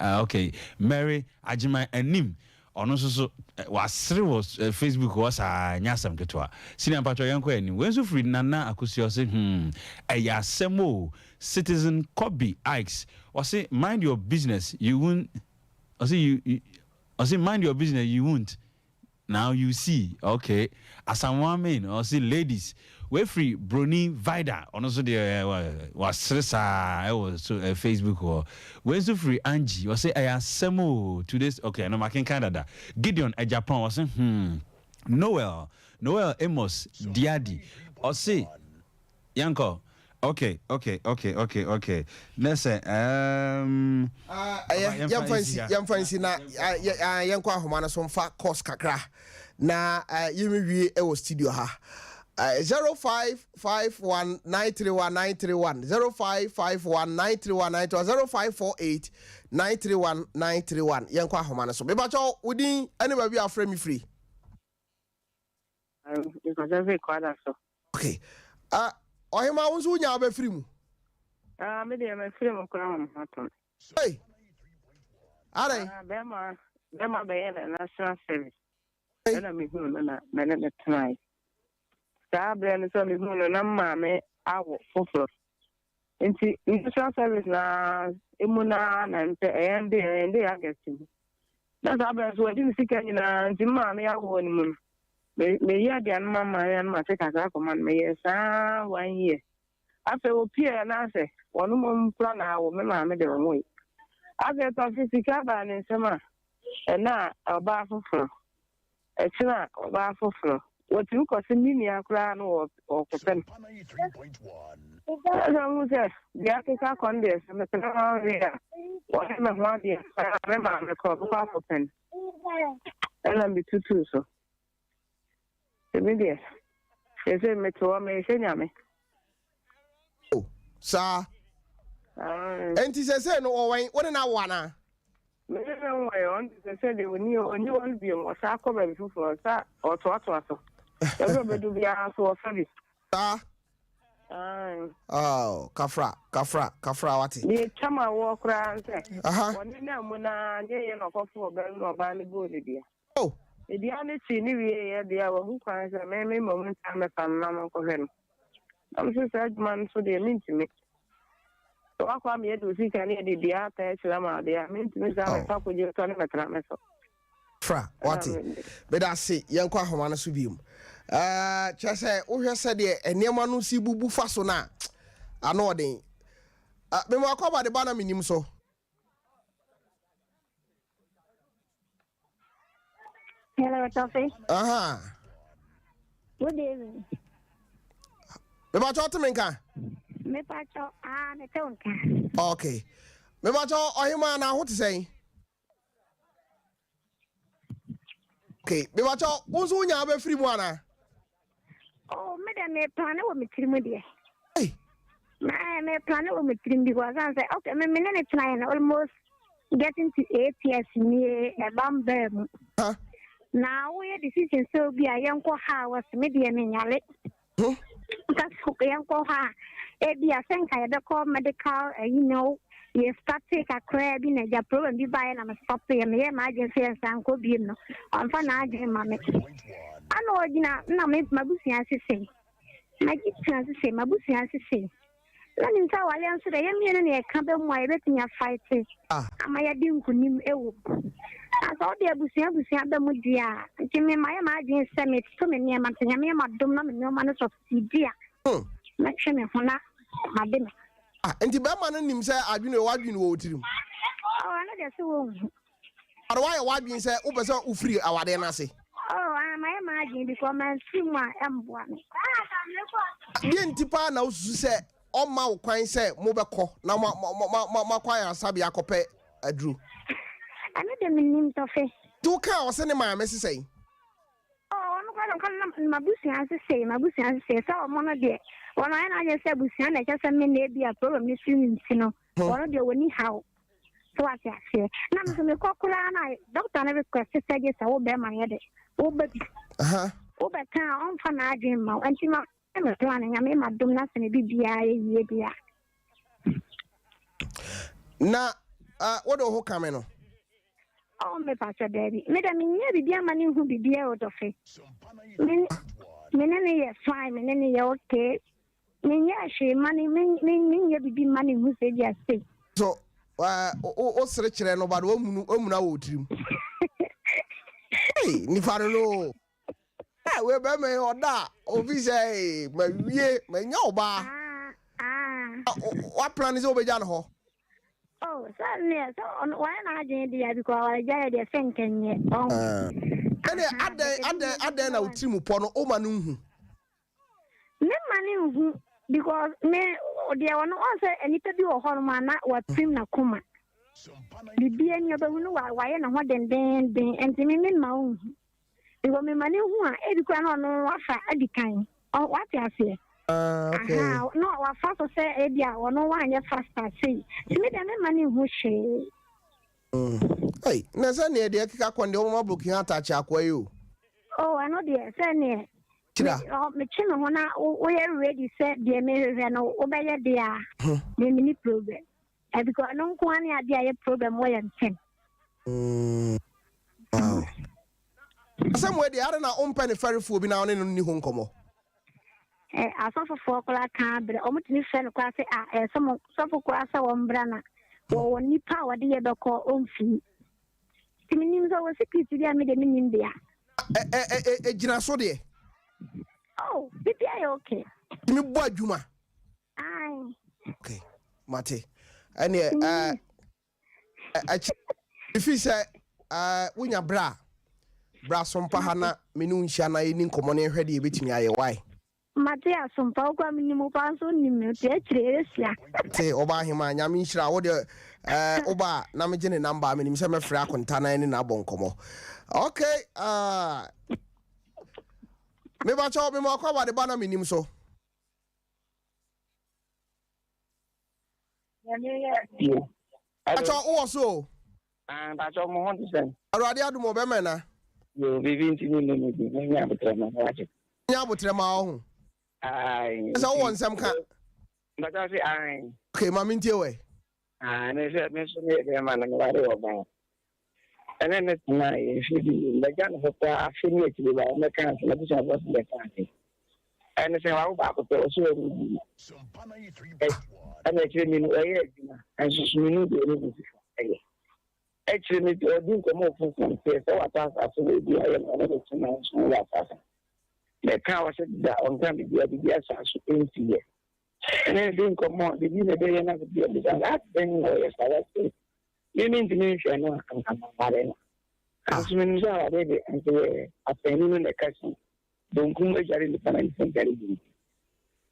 Okay. Mary Ajima and Nim. Ono so was Facebook was nyasam ketwa senior patro yanko ani wenso free Nana Akusio say ayasemo citizen Kobe Ikes or say mind your business you won't or say you or say mind your business you won't now you see okay as someone mean or say ladies we free Brony Vida on also the was Sresa was Facebook or when's the free Angie or say ayasemo today's okay no making Canada Gideon Japan was Noel Amos Diadi or say Yanko okay let's say yam fancy na yanko ahoma so mfa course kakra na yemi wie e wo studio ha 0551931931 0551931931 0548931931 yanko ahoma so be bacho wudi anywhere we are frame me free okay ohima wonso nya ba free mu me dey me free mu kura mu haton hey are bema be na national service ena me hu na tonight Sabre so me hu na mama awo foforo nti national service na emuna na nte ende agesti na sabre so di sika nyina nti mama awo ni mu me ya dia na mama ya na take aka command me yes 1 year afa opia na se wonu mo plan awo me mama de wo yi age to fisika ba ni sema na oba foforo echina oba foforo what you call mini akra no or kopen the Africa Condes and the Canada what am I want the remember the call pen and I'm be too so the media they say me to me say oh sir and say no what na wana me no way on say they will new one be on sa ko be for sa or to everybody do be so service oh kafra wati the chama walk round say one na mo na ye no ko for be no ba ni go ni dia oh e dia ni ti ni we dia wo hu kwan say me moment am kan na mo ko hen am so sad man so de mean to me so akwa me do si kan e dia ta chira ma dia mean to me say ta ko je to ni metra me so fra wati be da se yanko ahoma na so bium chese wo hwese de eniema no si bubu fa so na ano den me mo akwa ba de bana minim so hello Tofi good evening me ba cho temenka me pa cho me tonka okay me ba cho ohima na ho te sei okay me ba cho wonso nya ba free mu ana oh me dem me plan wo me tiri mu de hey My plan will make him because I say, okay, my minute trying almost getting to 8 years near a bamboo. Now we decision so be a young house, maybe a minute. That's okay, Uncle Ha. Maybe I think I had a call medical, you know, you start take a crab in a japro and be buying a stop and me emergency and Sanko Bino. I'm for Nigel, mammy. I know, you know, make my bussy as you say. My chance to say, my bussy as you say. Let me tell I answer the young man, come on, my betting a fight. Am I a dim for him? I thought the bussy had the mudia. Jimmy, my emergency summit, so many a month, and I am a dumb no manners of dear. Make sure me for now, my dinner. And the Bama and him say, I've been a wide in water. Oh, I just so. Why a wide being said, Upper free our then say. Oh, I am imagining because my swimmer am one. Didn't Tipa now say, oh, my quine say, Mobako, now my choir Sabia Cope, I drew. I know the meaning of it. 2 cows, and my message say. Oh, I'm going to my bussy as I say, my bussy as I say, so I'm on a day. When I just said bussy, I just a minute be a problem, you know, one of the winning how. So I say, now to the cockle and I, doctor never requested, said yes, I will bear my head. Oh, but over town for my dream, and she must have planning. I mean, my do nothing, be now, what the whole camera? Oh, my pastor, daddy. Madam, you be a man who be out of it. Many fine, many okay. Many she money, you be money who said yes. So, what's the children about woman? Hey, Nifaro. We're by me or that. Obviously, my yoba. What plan is over Janho? Oh, certainly. So, on one idea because I get a thinking yet. Oh, and then I'll trim upon Omanum. No money because me, there were no answer and it could be a hormone or trim na kuma. The beer in your balloon, why and what then, and to me, my own. You want me money who are 80 grand on Rafa at the kind. Oh, what I say? Okay. No, our father say, Edia, or no one yet faster say. To me, the money who she. Hey, Nazania, dear Kaka, booking out at Chakwayu. Oh, I know, dear, Sanya. Me chino hona we already said the American no obey there the mini program. Because no kwani adia program way and 10. Wow. Somewhere the other na penny ferry for be now in ni hon komo. I saw for 4 o'clock but almost ni friend class some for class one brana or ni power the other call on fee. Menim so was security there me the menim there. Jina so de. Oh, baby, okay. Me boy Juma. Aye. Okay, Mate. And if you say when you bra Sompa hana menu nshana ni nkomone hwede e betimi aye why. Mate Sompa kwa minimu panso ni me tresia. Te oba hima nyame nhira wo de oba na me gene number me nim se me fra akonta na ni na bonkomo. Okay, me ba cho me mo kwa ba de ba na menim so. Yeah. Acho wo so. Ba cho mo hon sen. Arade adu mo be me na. Yo bibi ntini ni nya botrema waje. Nya botrema ho. Ai. Esa wo nsem ka. Ba ta si ai. Okay, ma mintie we. Ne se me so ne be ma na ngare wo ba. Ene ne na e fidi le jan ho ta afini ti ba me kan se la bisa ba se le kan. Ene se wa ba ko to so ene ti mi no e dina. An so mi no de ni bi. Actually, me do come up from some place. So what I have to do, I am another two so that the car said that on time to be able to get us into here. And then didn't come on. The dinner day and be able to that. Then yes, you mean to me, I know I can come. As many are ready and a penny in the castle. Don't come with your independent century.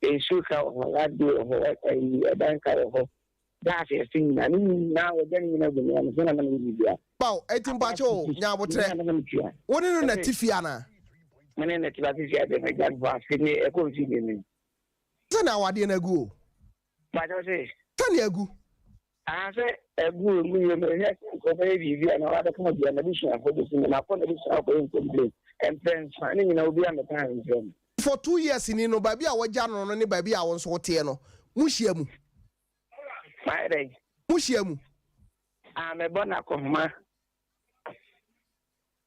A sugar or that do or a banker or that's a thing. I mean, now again, you know, the man is going to be there. Bow, 18 bacho, now what? What is the Tifiana? My name is Latifia, the Megan was in a considerable. So now I didn't go. But I say, Tani egu. I say, a good million for baby, and other kind of addition for this in the apology of complaint and friends finding beyond the time zone. For 2 years in no baby, our Jano, any baby, I was what no. Mushiamu. My day. Mushiamu. I'm a bonacoma.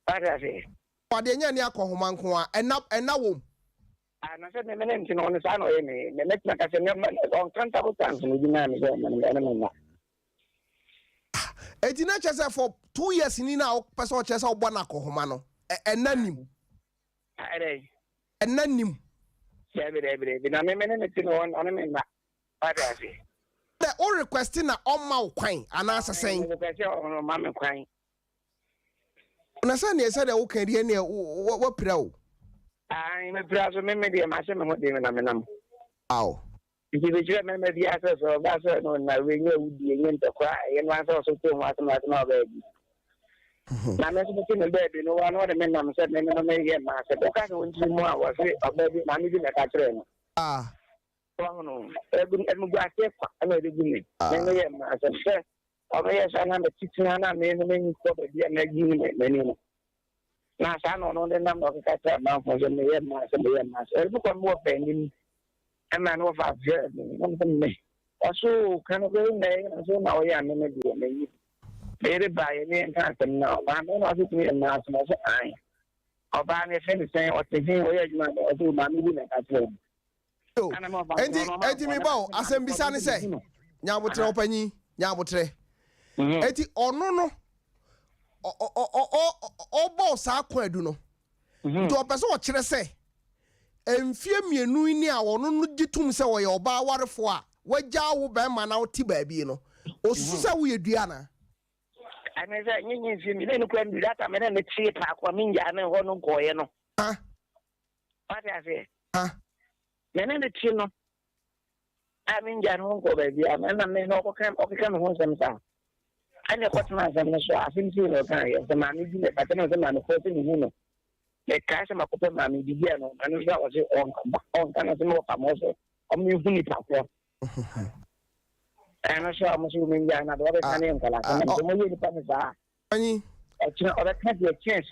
What I say? For the Yania Kohumanqua, and now, and now. And I said, the mention on the son of me, the next like I said, on countable times in the United States. Eti na chese for 2 years ni na person chese obo na kohoma no enanim Ade enanim be na me tin on me na ade ase the all request na on ma kwan ana asesen on ma me kwan na say na say the wo kan die na wo pira o ai me pira so me de ma se me ho de na me nam aw If you remember the access of that, no, now we knew the end to cry, and once also to what my baby. Now, I'm in the bed, no one of the men I'm said, no, maybe master, but I don't know was a baby, I'm in a catcher. Ah, no, I'm going to another beginning. Then, master, sir, or yes, I am a teacher, and I'm in the main property, and I'm Menim. Now, I don't know the number of the catcher now for the master, every one more pending. And man of our journey, me. Also, kind of going there, and so now I am in the very by any time now. I'm not looking at mass as I. Or by any friend saying, or thinking, where you might do my meeting at home. So, Eti me bow, as I'm beside say, Yabutre opani, Yabutre. Eti ono no, boss are queduno. To a person what you say. Enfie mienu ni a wono no gitum se wo ye oba warefo a wagya wo be ma na oti baabi no osusa wo yedua na ana za nyenye nfie mi ne kwa ndu data me na me tie pa kwa minja na ho no koye no ha what I say ha me na ne tie no a minja no ko baabi a me na me no ko kan ho sem sa ana ko tana sem no so afim si no kan ye se ma mi di ne pa tana se ma no ko se ni hu no the cash of my mammy began on, and that was on kind of more famous. I'm using it up. And I saw I'm assuming that another kind of Any other country of chance.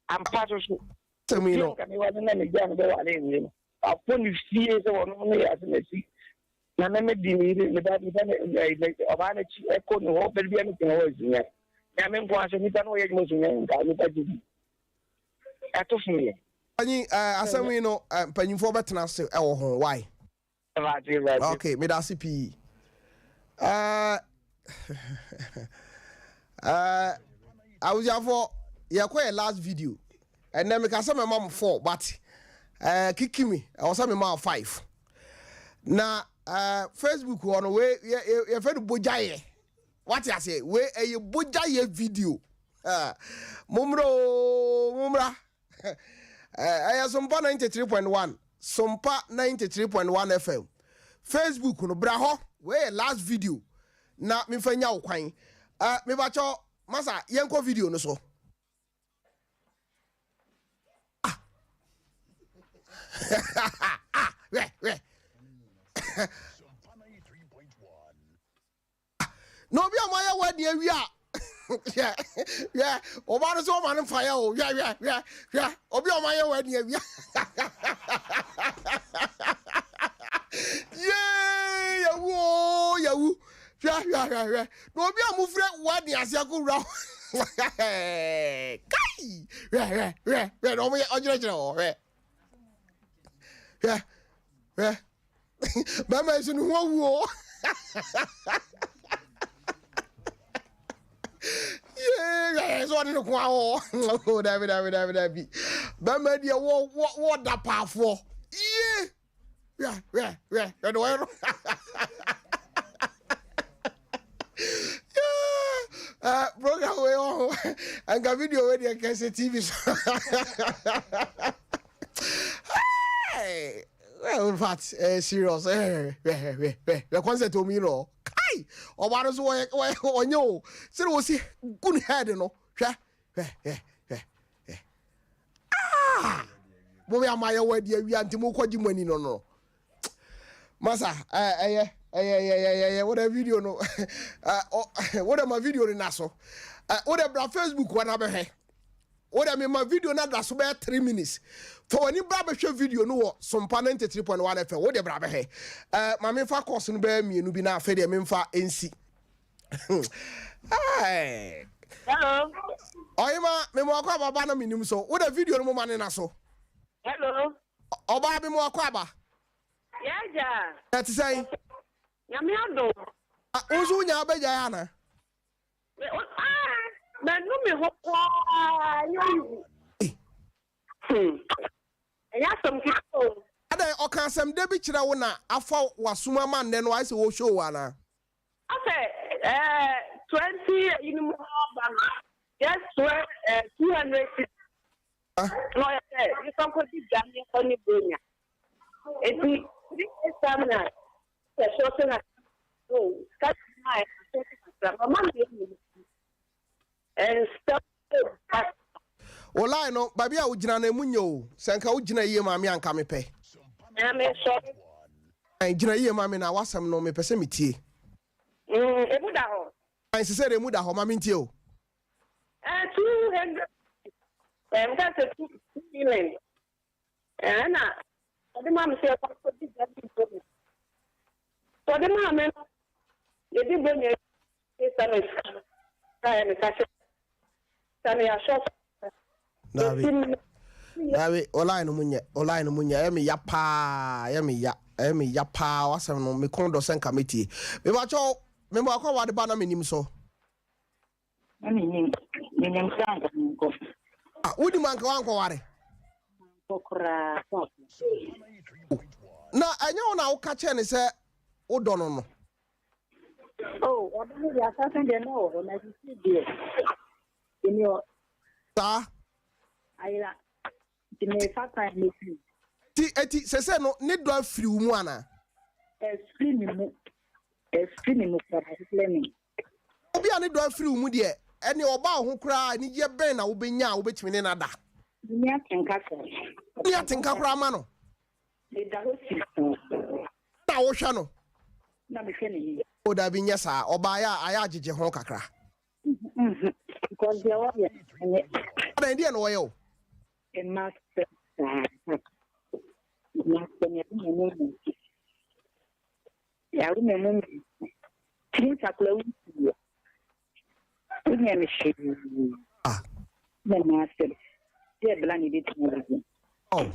I'm part of to me, no, I wasn't any young girl. I'll put you fears on only as a see. Now, let me deal with that. Of an echo, no hope, and be anything always. I mean, once and you don't know what you're doing. Pani asemi no panyimfo betena se e wo ho why okay me da CP I was for ya kwa last video and then me ka say my mom 4 but kiki me I was say my mom 5 na Facebook on we ya fe do bojaye what you say we e bojaye video mumra I Sompa 93.1 Sompa 93.1 FM Facebook no braho we last video na me fanya ukwan me bacho masa yenko video no so we no be amaya wadi awia yeah. Oba so man fire oh. Yeah. Obi o man ye wadi awia. Yeah, yawu. Yeah. No obi amufre wadi asia ko ra. Kai. Yeah. No me ojira oh. Yeah. Mama is no wo. Yeah, so I don't know. Oh, David. Bama dia what da pa for? Yeah. Program we on and got video where they can see TV. Hey, well, that's serious. The concert to me, no. Kai, or what is on you? So we see good head, no. Boy, am I aware, dear? We are to move what you money, no. Massa, What a video no. What am my video in Naso? What a Facebook one abe. What I mean my video na that's about 3 minutes. For any brother show video no Sompa 93.1 FM. What the brother he? My main fa course no be me no be na afede me fa NC. Hey. Hello. Oyima me mo akwa baba na Menim so. What the video no mo mane na so. Hello. Oba be mo akwa ba. Yeah. That say. Nyame ado. Unzu nya be ja na. Na no me ho kwa nyo. Ya som kiko. Ada o kan sam de bi kira wo na afa wasuma man ne no ai se wo show wa na. Okay, 20 in more than just 200. No, you can put it down in Tony Brunia. It's examiner. The shorten at oh, that's my and stop. Ola no baby a ugina na munyo senka ugina yie maami anka me pe. Na me so. An gina yie maami na wasam no me pese metie. Emu da ho. An se say emu da ho maami ntie o. 200. That's a 2 million. And the mom said, so the mom, they did bring a Nabi, Ola no munya, emi yapa, wasam no me kondo sen committee. Me wacho, me mo akwa wade ba na Menim so. Menim sanka. Udi manka wanko ware. Okra. Na anya ona uka che ne se udono no. Oh, odo ya sasa de no, na sisi die. Inyo Ta. Ayira. Tine fata ni. Eti sese no ne do afiri mu ana. Screen mu kwa explaining. Obi ane do afiri mu de ene oba ho kura ni je ben na wo benya wo betimi ne nada. Ni atenka so. Ni atenka kura ma no. Le da ho si. Na wo hwa no. Na me hwe ni. O da bi nya sa oba ya aya agege ho kakra. Because there was Ada ndi no wo a master. Ya remember things are close. Ah. The master. Yeah, Blanny did. Oh.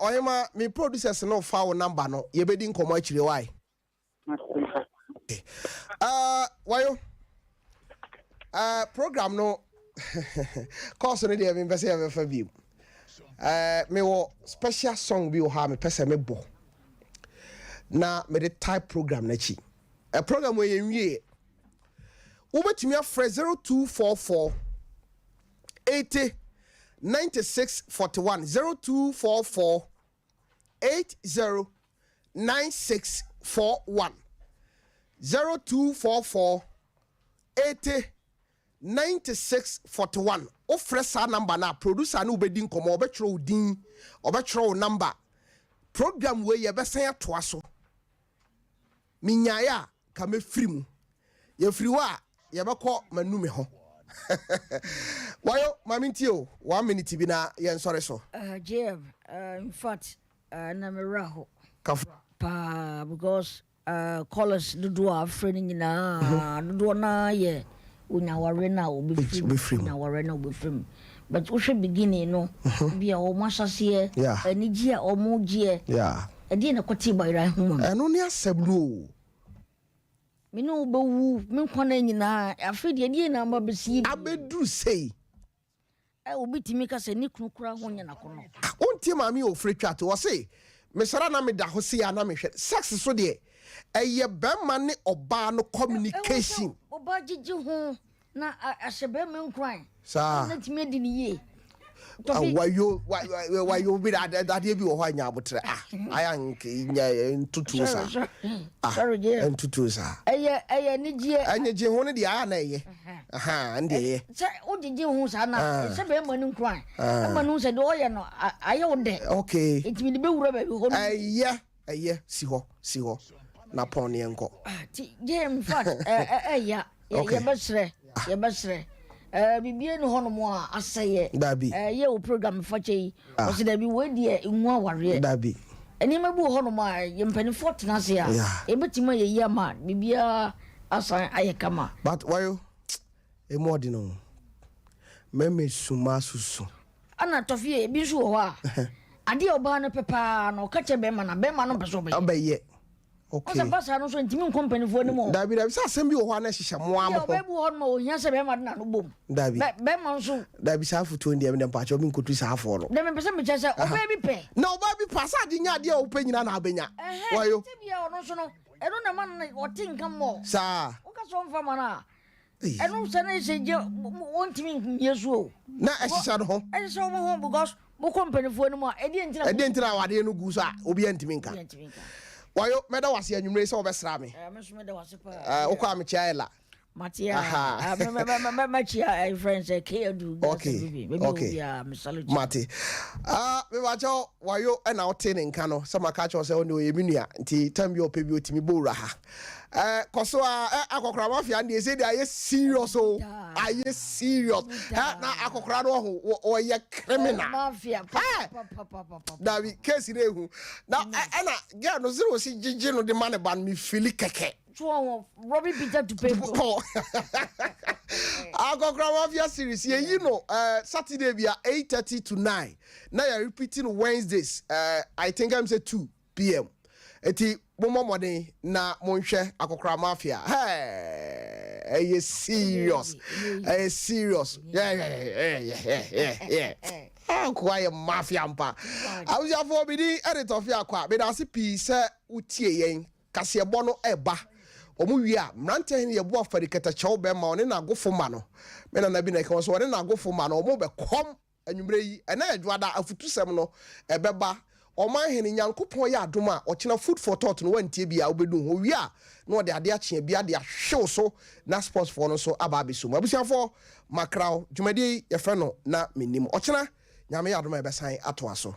Oyema me producers no file number no ye bedi nkomo akire why. Wayo. Program no course no dey be pese e fa bi. Me wo special song bi o ha me pese me bo. Na me the type program na chi. A program where you wie. Ubetimi afre 0244 80 96 41 0244 80 96 41 0244 80 96 41 ofre sa number na producer na ubedi nkomo obetro din obetro number program we ye besan atoa so minyaya ka me firi ye firi wa ye beko manume ho wayo mamintio 1 minute bi na ye nsore so JM in fact na me raho kafra pa because callers do our friend na do na ye unyaware na obi free na ware na obi free but we should beginning no bia o masase ani gie o mo gie e die na kwati bayra hu ma eno ne asablu me no bewu me nkwana nyina afidi die na ma besi abedu sei obi timi ka se ni kunukura ho nya na kono onti mami o free chat wo say me sara na me da ho se ya na me hwe sex so de eye bema ne oba no communication oba gigi ho na asebe me nkran sa na timi di ni ye wayo bi that be wo hwa nya abotre ayank nya ntutu sa ntutu sa eye ni gie anyeje ho ne dia na eye ndeye se odigi ho sa na se be manu kwan manu se do ye no aye wo de okay etimi be wura ba bi ho eye si ho na pon ne enko ti game fat ya besre bibie no hono mo aseye ye o program fache o se da bi we die nwa ware dabi eni mabu hono mo ye mpani fort na se ya e betima ye ye ma bibia asa aye kama but why emodi no meme suma susu ana tofie bi so ho a ade oba no pepa no ka che be ma na be ma no peso be obaye okay o se no so ntimi company fo ni mo dabi sa asem bi wo ho na hihye mo am ho be bu ho no ohia se be ma na no bom dabi be ma so dabi sa futu ndi em pa cho bi nkotu sa afo no dem be se me chese o be bi pe na o ba bi pa sa di nya de o pe nyina na abenya wayo ti bia ono so no eno na man o tinka mo sa o ka so mfa mana eno se na se je wontimi yesu na ehisa no ho ehisa mo ho because mo company fo ni mo edi entira wade no gu so a obi antimi nka wayo meda wase anwumre se obesra me me so meda wase pa o kwa me chiaela Matia me chia friends ke do okay Mati me wacho wayo na ote ne nka no sama ka cho se o ne o yeminua nti tambi ope bi otimi bowra ha koso akokora mafia ndi se dia ye serious o aye serious na akokora no ho o ye criminal mafia Davi case re hu na na girl no zero si jiji no de man ban me feel keke Robbie Peter to pay for. I go Mafia series. Yeah, you know, Saturday we are 8:30 to 9. Now you're repeating Wednesdays. I think I'm say 2 p.m. Eti momo mode na monhwe akokra Mafia. Hey, serious. Serious. Yeah. Quiet Mafia mpa. I was your for bidi edit Tofiakwa. Be da se pi se utie yen. Kase ebo no eba. Omuwia mrante hin ye bo afari ketachew be ma one na agofo no me na bi na ke so one na agofo ma no omo be kom anwumre yi ena adwada afutusem no ebeba oman hin nyankopon ya adom a ochena food for thought no wantie bia obedu ho wi a no de ade achie bia de ahwew so na sports for no so aba be so abusiafo makraw dwumadi ye fe no na menim ochena nyame ya adom e be san ato aso